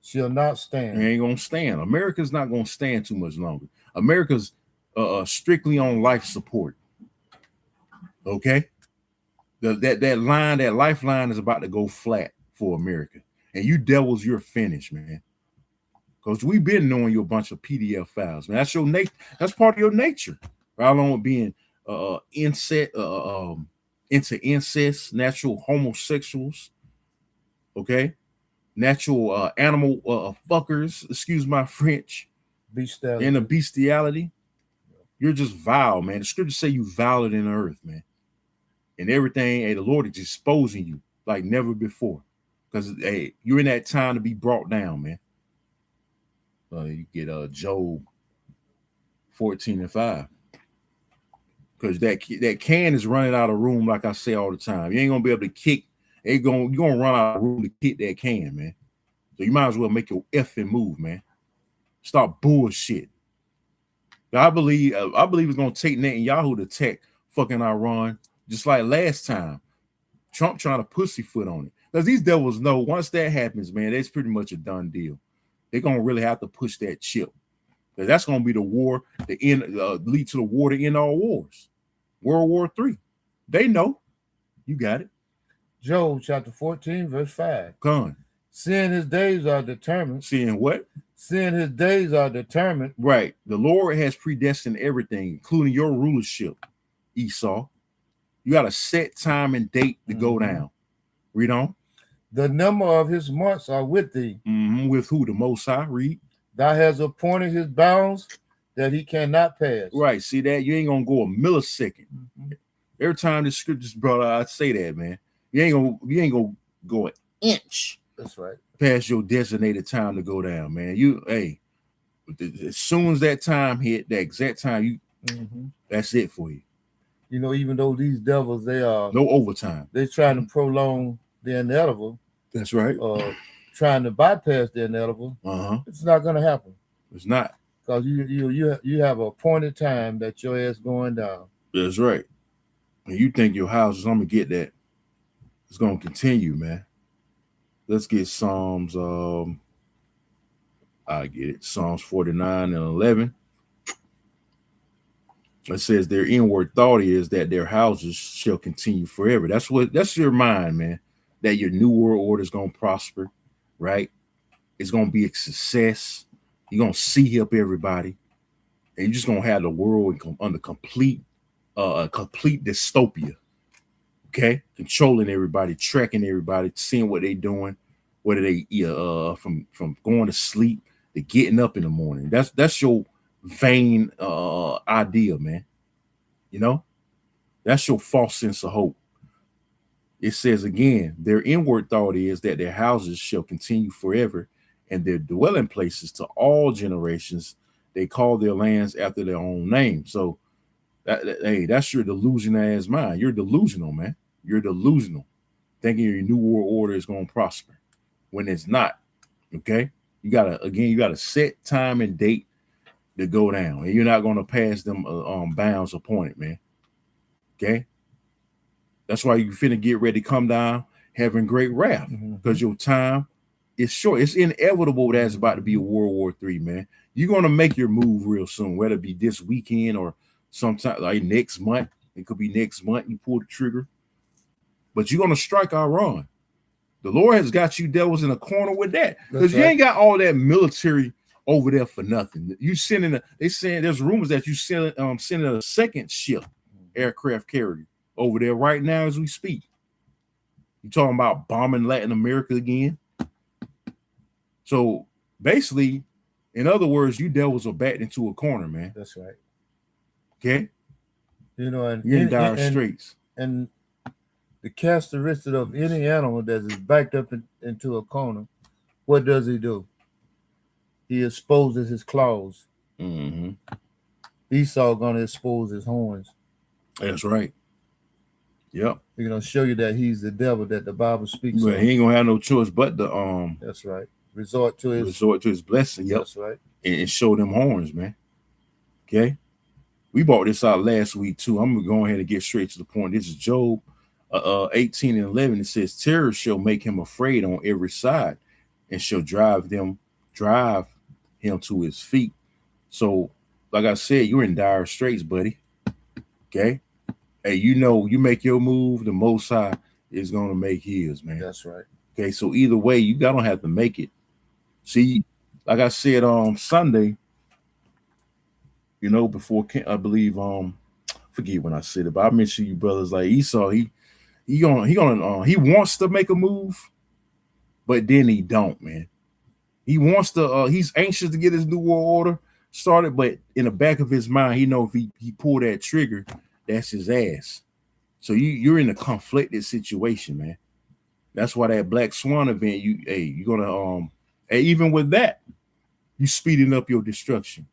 shall not stand. It ain't gonna stand. America's not gonna stand too much longer. America's strictly on life support. Okay, that lifeline is about to go flat for America. And you devils, you're finished, man. Because we've been knowing you a bunch of PDF files, man. That's your nature. That's part of your nature. Right along with being into incest, natural homosexuals, okay? Natural animal fuckers, excuse my French. Bestiality. And the bestiality. You're just vile, man. The scriptures say you viler than the earth, man. And everything, hey, the Lord is exposing you like never before. Because hey, you're in that time to be brought down, man. You get Job 14:5. Because that can is running out of room, like I say all the time. You ain't gonna be able to kick. You're gonna run out of room to kick that can, man. So you might as well make your effing move, man. Stop bullshit. I believe it's gonna take Netanyahu to attack fucking Iran, just like last time. Trump trying to pussyfoot on it. Because these devils know once that happens, man, that's pretty much a done deal. They're gonna really have to push that chip. Because that's gonna be the war, lead to the war to end all wars. World War III. They know. You got it. Job chapter 14, verse 5. Come. Seeing his days are determined. Seeing what? Seeing his days are determined. Right. The Lord has predestined everything, including your rulership, Esau. You got a set time and date to go down. Read on. The number of his months are with thee. With who? The Most High. Read. Thou hast appointed his bounds that he cannot pass. Right. See that? You ain't gonna go a millisecond. Every time the scriptures brought out, I say that, man. You ain't gonna go an inch. That's right. Past your designated time to go down, man. As soon as that time hit, that exact time, that's it for you. You know, even though these devils, they are no overtime. They're trying to prolong the inevitable. That's right. Trying to bypass the inevitable. It's not going to happen. It's not. Because you have an appointed time that your ass going down. That's right. And you think your house is, I'm gonna get that. It's gonna continue, man. Let's get Psalms. I get it. Psalms 49 and 11. It says their inward thought is that their houses shall continue forever. That's your mind, man. That your new world order is gonna prosper, right? It's gonna be a success. You're gonna see up everybody, and you're just gonna have the world under complete dystopia. Okay, controlling everybody, tracking everybody, seeing what they're doing, whether they from going to sleep to getting up in the morning. That's your vain idea, man. You know, that's your false sense of hope. It says again, their inward thought is that their houses shall continue forever, and their dwelling places to all generations. They call their lands after their own name. So that's your delusion ass mind. You're delusional, man. You're delusional, thinking your new world order is going to prosper when it's not. Okay, you gotta set time and date to go down, and you're not going to pass them bounds appointed, man. Okay, that's why you finna get ready to come down, having great wrath, because your time is short. It's inevitable that's about to be a World War III, man. You're gonna make your move real soon, whether it be this weekend or sometime like next month. It could be next month you pull the trigger. But you're gonna strike Iran. The Lord has got you devils in a corner with that. Because you ain't got all that military over there for nothing. You they saying there's rumors that you sending a second ship, aircraft carrier, over there right now as we speak. You talking about bombing Latin America again? So basically, in other words, you devils are backed into a corner, man. That's right. Okay. You know, and you're in dire straits. And the characteristic of any animal that is backed up into a corner, what does he do? He exposes his claws. Esau gonna expose his horns. That's right. Yep. He's gonna show you that he's the devil that the Bible speaks of. He ain't gonna have no choice but to That's right. Resort to his blessing. Yep. That's right. And show them horns, man. Okay. We brought this out last week too. I'm gonna go ahead and get straight to the point. This is Job 18 and 11. It says, terror shall make him afraid on every side, and shall drive him to his feet. So, like I said, you're in dire straits, buddy. Okay. Hey, you know, you make your move, the Most High is gonna make his, man. That's right. Okay, so either way, you don't have to make it. See, like I said, Sunday, before I believe, forget when I said it, but I mentioned you brothers like Esau. He wants to make a move, but then he don't, man. He wants to. He's anxious to get his new world order started, but in the back of his mind, he know if he pull that trigger, that's his ass. So you're in a conflicted situation, man. That's why that Black Swan event, you're gonna even with that, you speeding up your destruction.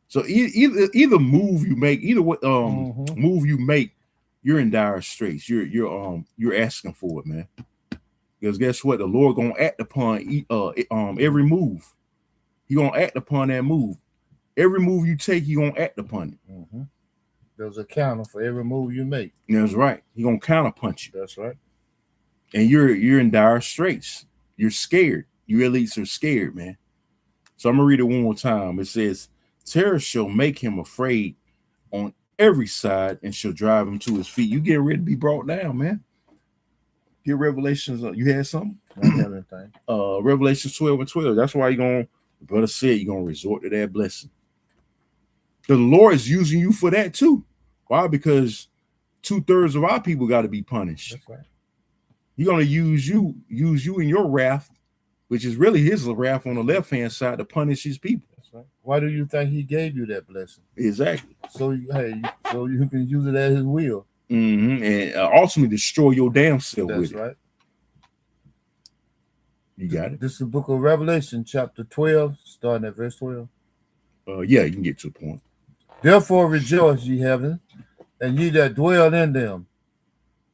So either move you make, move you make, you're in dire straits. You're asking for it, man. Because guess what? The Lord gonna act upon every move. He gonna act upon that move. Every move you take, he gonna act upon it. Mm-hmm. There's a counter for every move you make. That's right. He gonna counter punch you. That's right. And you're in dire straits. You're scared. You elites are scared, man. So I'm gonna read it one more time. It says, "Terror shall make him afraid on every side, and shall drive him to his feet." You get ready to be brought down, man. Get Revelations. You had something? I have anything. Revelations 12:12. That's why the brother said you're gonna resort to that blessing. The Lord is using you for that too. Why? Because 2/3 of our people got to be punished. That's right. He's gonna use you in your wrath, which is really his wrath on the left-hand side, to punish his people. That's right. Why do you think he gave you that blessing? Exactly. So you can use it at his will. Mm-hmm. And ultimately destroy your damn self with it. That's right. You got it. This is the book of Revelation, chapter 12, starting at verse 12. Yeah, you can get to the point. Therefore rejoice, ye heaven, and ye that dwell in them.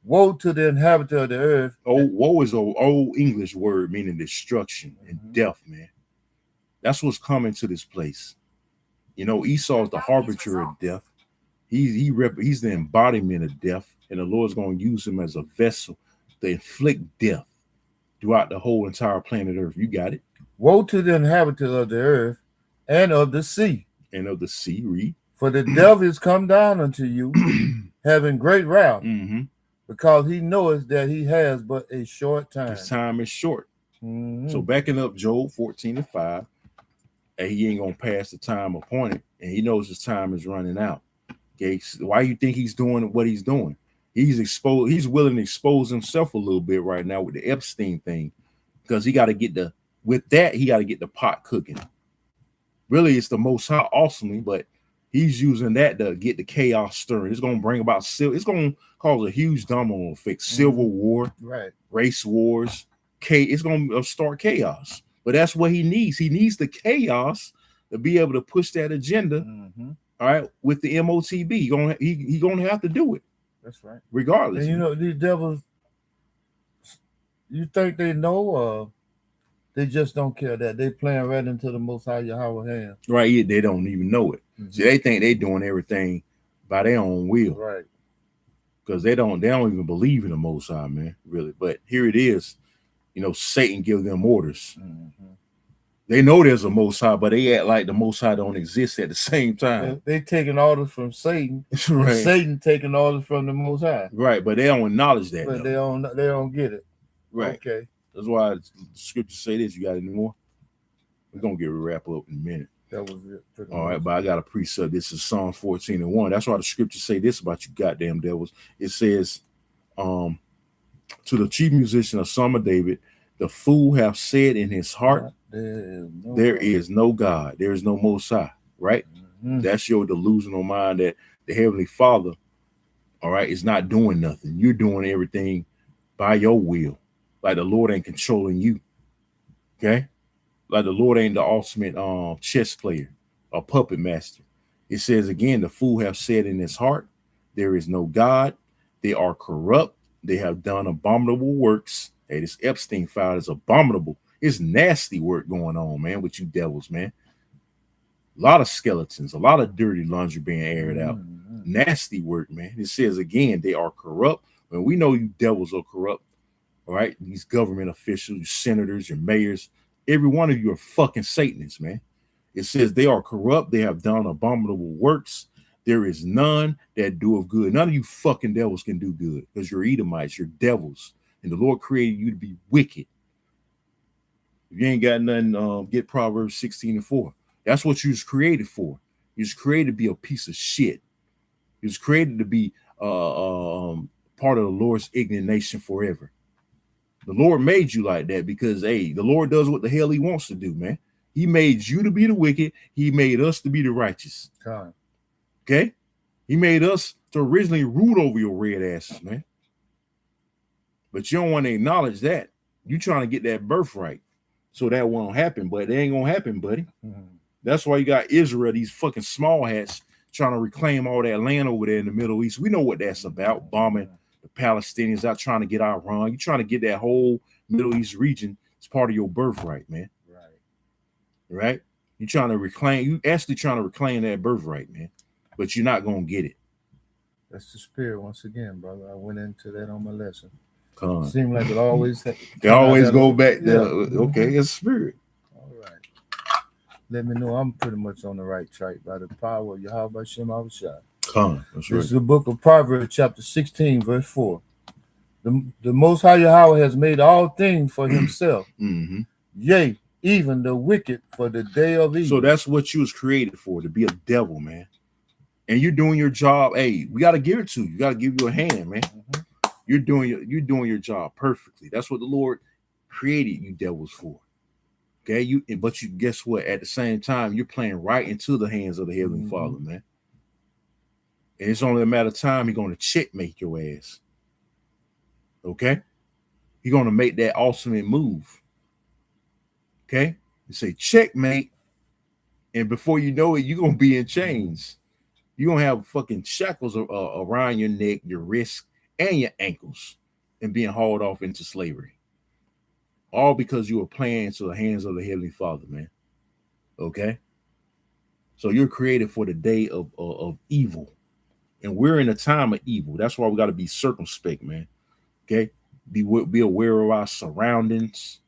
Woe to the inhabitant of the earth. Woe is an old English word meaning destruction and death, man. That's what's coming to this place. Esau is the harbinger of death. He's the embodiment of death, and the Lord's going to use him as a vessel to inflict death throughout the whole entire planet Earth. You got it. Woe to the inhabitant of the earth and of the sea. And of the sea, read. For the devil is come down unto you, having great wrath, because he knoweth that he has but a short time. His time is short. Mm-hmm. So backing up Job 14:5, and he ain't going to pass the time appointed, and he knows his time is running out. Okay, why you think he's doing what he's doing? He's willing to expose himself a little bit right now with the Epstein thing, because he got to get the pot cooking. Really, it's the Most High awesomely, but he's using that to get the chaos stirring. It's going to bring about it's going to cause a huge domino effect, civil war, right, race wars. It's going to start chaos. But that's what he needs. He needs the chaos to be able to push that agenda. All right, with the MOTB, he gonna have to do it. That's right. Regardless. And these devils, you think they know, they just don't care that they playing right into the Most High Yahweh hand. Right, yeah, they don't even know it. See, they think they doing everything by their own will. Right. Because they don't even believe in the Most High, man, really. But here it is, Satan give them orders. They know there's a Most High, but they act like the Most High don't exist at the same time. They taking orders from Satan. Right. Satan taking orders from the Most High. Right, but they don't acknowledge that. But they don't get it. Right. Okay. That's why the scriptures say this. You got any more? We're gonna get a wrap up in a minute. That was it. All right, but I got a precept. This is Psalm 14:1. That's why the scriptures say this about you goddamn devils. It says, to the chief musician of Psalm of David, the fool have said in his heart, there is no God. There is no Most High, right? That's your delusional mind that the Heavenly Father, all right, is not doing nothing. You're doing everything by your will. Like the Lord ain't controlling you. Okay? Like the Lord ain't the ultimate chess player or puppet master. It says again, the fool have said in his heart, there is no God. They are corrupt. They have done abominable works. Hey, this Epstein file is abominable. It's nasty work going on, man, with you devils, man. A lot of skeletons, a lot of dirty laundry being aired out. Nasty work, man. It says again, they are corrupt. When we know you devils are corrupt, all right? These government officials, your senators, your mayors, every one of you are fucking Satanists, man. It says they are corrupt. They have done abominable works. There is none that doeth good. None of you fucking devils can do good because you're Edomites, you're devils. And the Lord created you to be wicked. If you ain't got nothing, get Proverbs 16:4. That's what you was created for. You was created to be a piece of shit. You was created to be part of the Lord's indignation forever. The Lord made you like that because, hey, the Lord does what the hell he wants to do, man. He made you to be the wicked. He made us to be the righteous. Okay? He made us to originally rule over your red asses, man. But you don't want to acknowledge that. You trying to get that birthright so that won't happen, but it ain't going to happen, buddy. That's why you got Israel, these fucking small hats, trying to reclaim all that land over there in the Middle East. We know what that's about, bombing the Palestinians out, trying to get Iran. You're trying to get that whole Middle East region as part of your birthright, man. Right? You're trying to reclaim, you actually trying to reclaim that birthright, man. But you're not going to get it. That's the spirit once again, brother. I went into that on my lesson. It seemed like it always go back there. Okay, it's spirit. All right. Let me know I'm pretty much on the right track by the power of Yahweh Shem Avashai. That's This is the book of Proverbs, chapter 16, verse 4. The Most High Yahweh has made all things for himself. Yea, even the wicked for the day of evil. So that's what you was created for, to be a devil, man. And you're doing your job. Hey, we got to give it to you. You got to give you a hand, man. You're doing your job perfectly. That's what the Lord created you devils for. Okay, but you guess what? At the same time, you're playing right into the hands of the Heavenly Father, man. And it's only a matter of time he's going to checkmate your ass. Okay, he's going to make that ultimate move. Okay, you say checkmate, and before you know it, you're gonna be in chains. You're gonna have fucking shackles around your neck, your wrists, and your ankles, and being hauled off into slavery. All because you were playing into the hands of the Heavenly Father, man. Okay? So you're created for the day of evil. And we're in a time of evil. That's why we got to be circumspect, man. Okay? Be aware of our surroundings.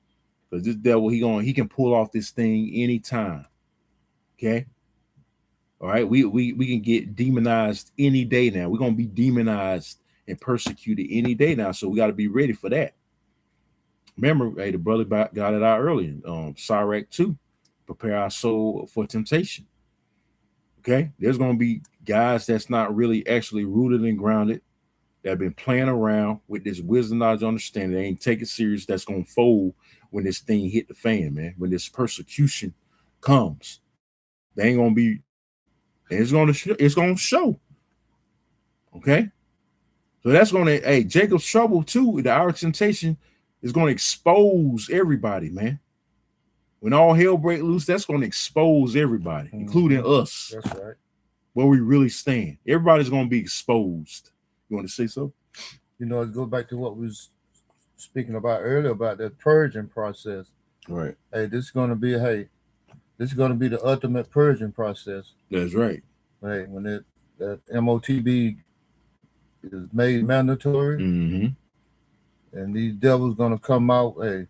Because this devil, he can pull off this thing anytime. Okay? All right, we can get demonized any day now. We're gonna be demonized and persecuted any day now. So we got to be ready for that. Remember, hey, the brother got it out earlier. Sirach 2, prepare our soul for temptation. Okay, there's gonna be guys that's not really actually rooted and grounded, that have been playing around with this wisdom, knowledge, understanding. They ain't take it serious. That's gonna fold when this thing hit the fan, man. When this persecution comes, they ain't gonna be. It's gonna show. Okay, so that's gonna. Hey, Jacob's trouble too. Our temptation is gonna expose everybody, man. When all hell break loose, that's gonna expose everybody, including us. That's right. Where we really stand. Everybody's gonna be exposed. You want to say so? You know, it goes back to what we was speaking about earlier about that purging process. Right. Hey, this is gonna be the ultimate purging process. That's right. Hey, when that MOTB is made mandatory, and these devils gonna come out, hey,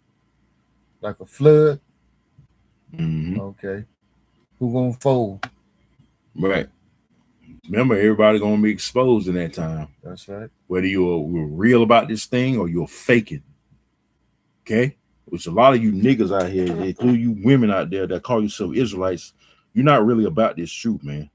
like a flood. Okay, who gonna fold? Right. Remember, everybody gonna be exposed in that time. That's right. Whether you're real about this thing or you're faking. Okay? Which a lot of you niggas out here, including you women out there that call yourself Israelites, you're not really about this truth, man.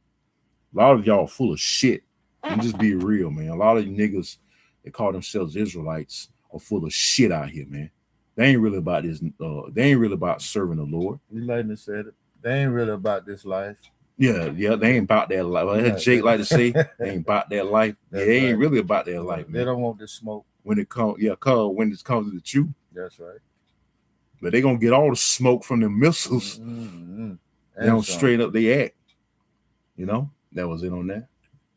A lot of y'all are full of shit. And just be real, man. A lot of you niggas that call themselves Israelites are full of shit out here, man. They ain't really about this. They ain't really about serving the Lord. You like to say it. They ain't really about this life. Yeah, they ain't about that life. Like Jake like to say, they ain't about that life. Yeah, they ain't really about that life, man. They don't want this smoke. When it comes, when it comes to the truth. That's right. But they gonna get all the smoke from the missiles. They don't straight up they act. You know, that was it on that.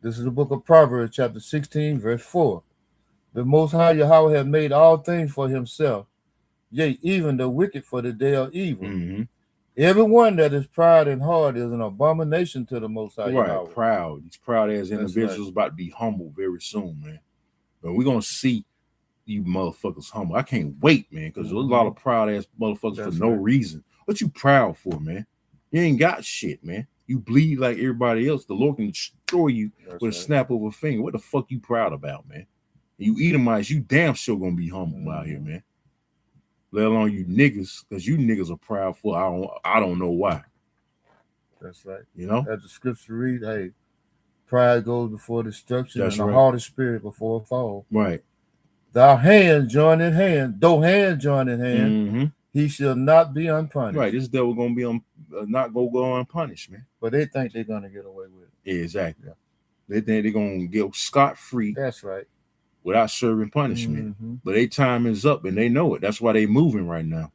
This is the book of Proverbs, chapter 16, verse 4. The Most High Yahweh has made all things for himself, yea, even the wicked for the day of evil. Everyone that is proud and hard is an abomination to the Most High Yahweh. Right, proud. These proud ass individuals about to be humble very soon, man. But we're gonna see you motherfuckers humble. I can't wait, man, because there's a lot of proud ass motherfuckers for no reason. What you proud for, man? You ain't got shit, man. You bleed like everybody else. The Lord can destroy you with a snap of a finger. What the fuck you proud about, man? You Edomites, you damn sure gonna be humble out here, man. let alone you niggas, because you niggas are proudful. I don't know why. That's right. You know? As the scripture read, hey, pride goes before destruction, That's and right. a haughty spirit before a fall. Right. Thou hands join in hand, though hands join in hand, Mm-hmm. he shall not be unpunished. Right. This devil gonna be not go unpunished, man. But they think they're gonna get away with it. Yeah, exactly. Yeah. They think they're gonna get scot-free. That's right. Without serving punishment. Mm-hmm. But their time is up and they know it. That's why they moving right now.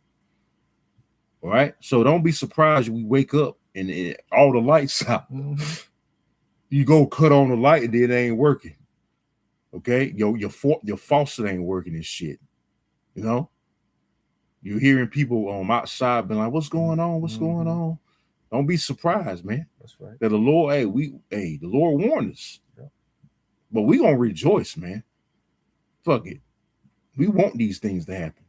All right. So don't be surprised we wake up and all the lights out. Mm-hmm. You go cut on the light and it ain't working. Okay, your faucet ain't working and shit. You know, you're hearing people outside being like, "What's going on? What's going on?" Don't be surprised, man. That's right. That the Lord, the Lord warned us. Yeah. But we gonna rejoice, man. Fuck it. We want these things to happen.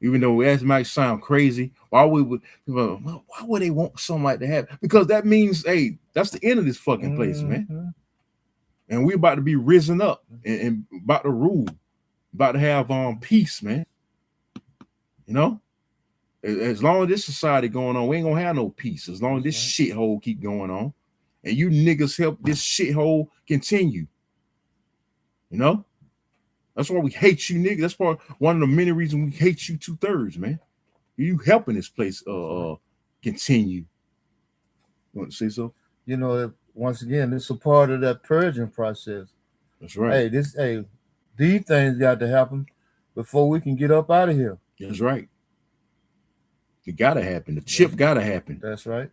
Even though that might sound crazy, why would they want something like that to happen? Because that means, hey, that's the end of this fucking place, man. And we're about to be risen up and about to rule, about to have peace, man. You know, as long as this society going on, we ain't gonna have no peace. As long as this shithole keep going on, and you niggas help this shithole continue. You know, that's why we hate you, niggas. That's one of the many reasons we hate you 2/3, man. You helping this place continue. You want to say so? You know, once again, it's a part of that purging process. That's right. Hey, these things got to happen before we can get up out of here. That's right. It gotta happen. The chip gotta happen. That's right.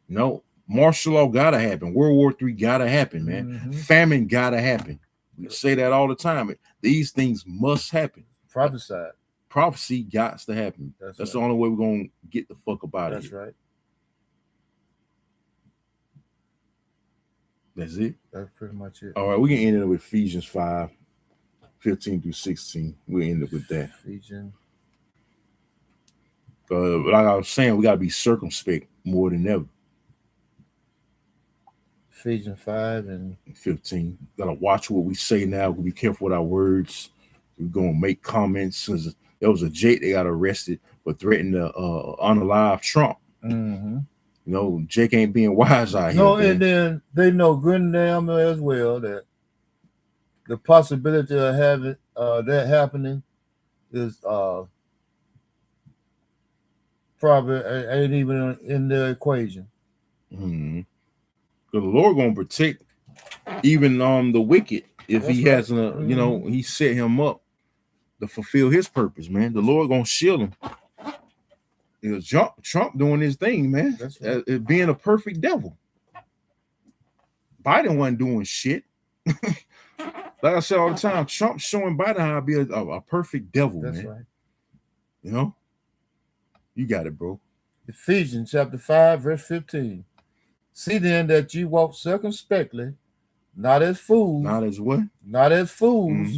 No, martial law gotta happen. World War III gotta happen, man. Famine gotta happen. We say that all the time. These things must happen. Prophesied. Prophecy got to happen. That's right. The only way we're gonna get the fuck up out of here. That's right. That's it. That's pretty much it. All right, we can end it with Ephesians 5:15-16. We'll end it with that. Ephesians. Like I was saying, we gotta be circumspect more than ever. Ephesians 5:15. Gotta watch what we say now. We'll be careful with our words. We're gonna make comments. There was a Jake that got arrested for threatening to unalive Trump. Mm-hmm. You know, Jake ain't being wise out here. No, and then they know good and damn well as well that the possibility of having that happening is probably ain't even in the equation. Mm-hmm. The Lord gonna protect even the wicked if he hasn't, you know, he set him up to fulfill his purpose, man. The Lord gonna shield him. It was Trump doing his thing, man. That's right. Being a perfect devil. Biden wasn't doing shit. Like I said all the time, Trump showing Biden how to be a perfect devil. That's man. Right. You know, you got it, bro. Ephesians chapter 5:15. See then that you walk circumspectly, not as fools. Not as what? Not as fools,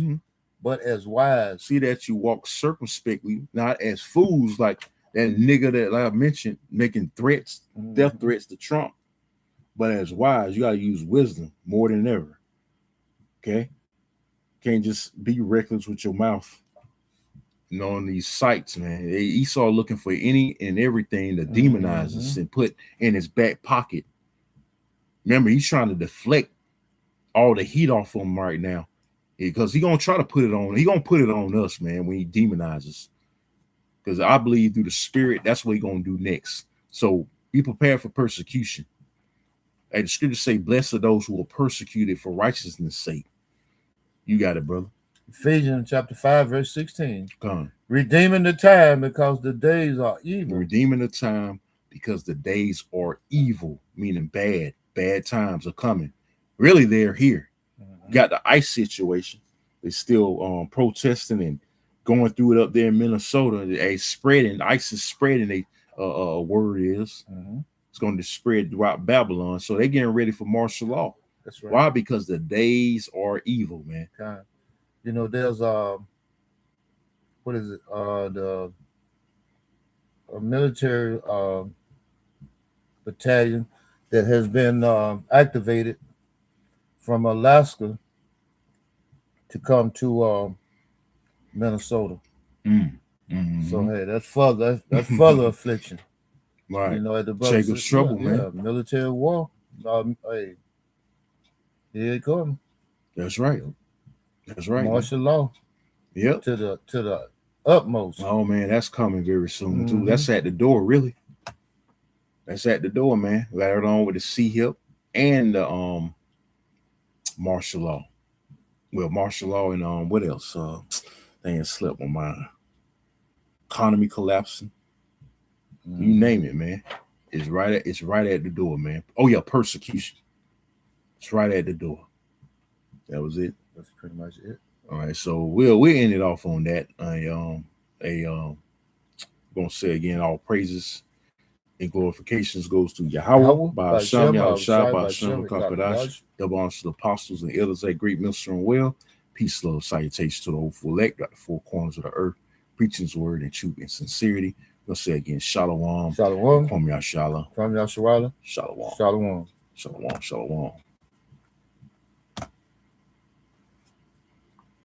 but as wise. See that you walk circumspectly, not as fools, like that nigga that I mentioned making threats, death threats to Trump, but as wise. You got to use wisdom more than ever. Okay? Can't just be reckless with your mouth. You know, on these sites, man. Esau looking for any and everything to demonize us and put in his back pocket. Remember, he's trying to deflect all the heat off him right now. Because he's gonna try to put it on. He's gonna put it on us, man, when he demonizes. Because I believe through the spirit, that's what he's gonna do next. So be prepared for persecution. Hey, the scriptures say, blessed are those who are persecuted for righteousness' sake. You got it, brother. Ephesians chapter 5:16. Come on. Redeeming the time because the days are evil. Redeeming the time because the days are evil, meaning bad. Bad times are coming. Really, they're here. Got the ICE situation. They're still protesting and going through it up there in Minnesota. Spreading. ICE is spreading. Word is it's going to spread throughout Babylon. So they're getting ready for martial law. That's right. Why? Because the days are evil, man. You know, there's what is it? The military battalion that has been activated from Alaska to come to Minnesota. So hey, that's further affliction. Right. You know, at the brother Jacob's trouble, man. Yeah, military war. Hey, here it comes. That's right. That's right. Martial law. Yep. To the utmost. Oh man, that's coming very soon too. That's at the door, really. That's at the door, man. Right on with the C-HIP and the martial law. Well, martial law and what else? They ain't slipped my mind. Economy collapsing. You name it, man. It's right at the door, man. Oh yeah, persecution. It's right at the door. That was it. That's pretty much it. All right, so we'll end it off on that. Gonna say again, all praises and glorifications goes to Yahweh, by Hashem, Yahushua, by Hashem, Kakadash, double honors to the apostles and elders at Great Minister and Well. Peace, love, salutations to the hopeful elect, got the four corners of the earth, preaching his word in truth and sincerity. We'll say again, Shalom. Shalom. Kwam Yashala. Kwam Yashala. Shalom. Shalom. Shalom. Shalom.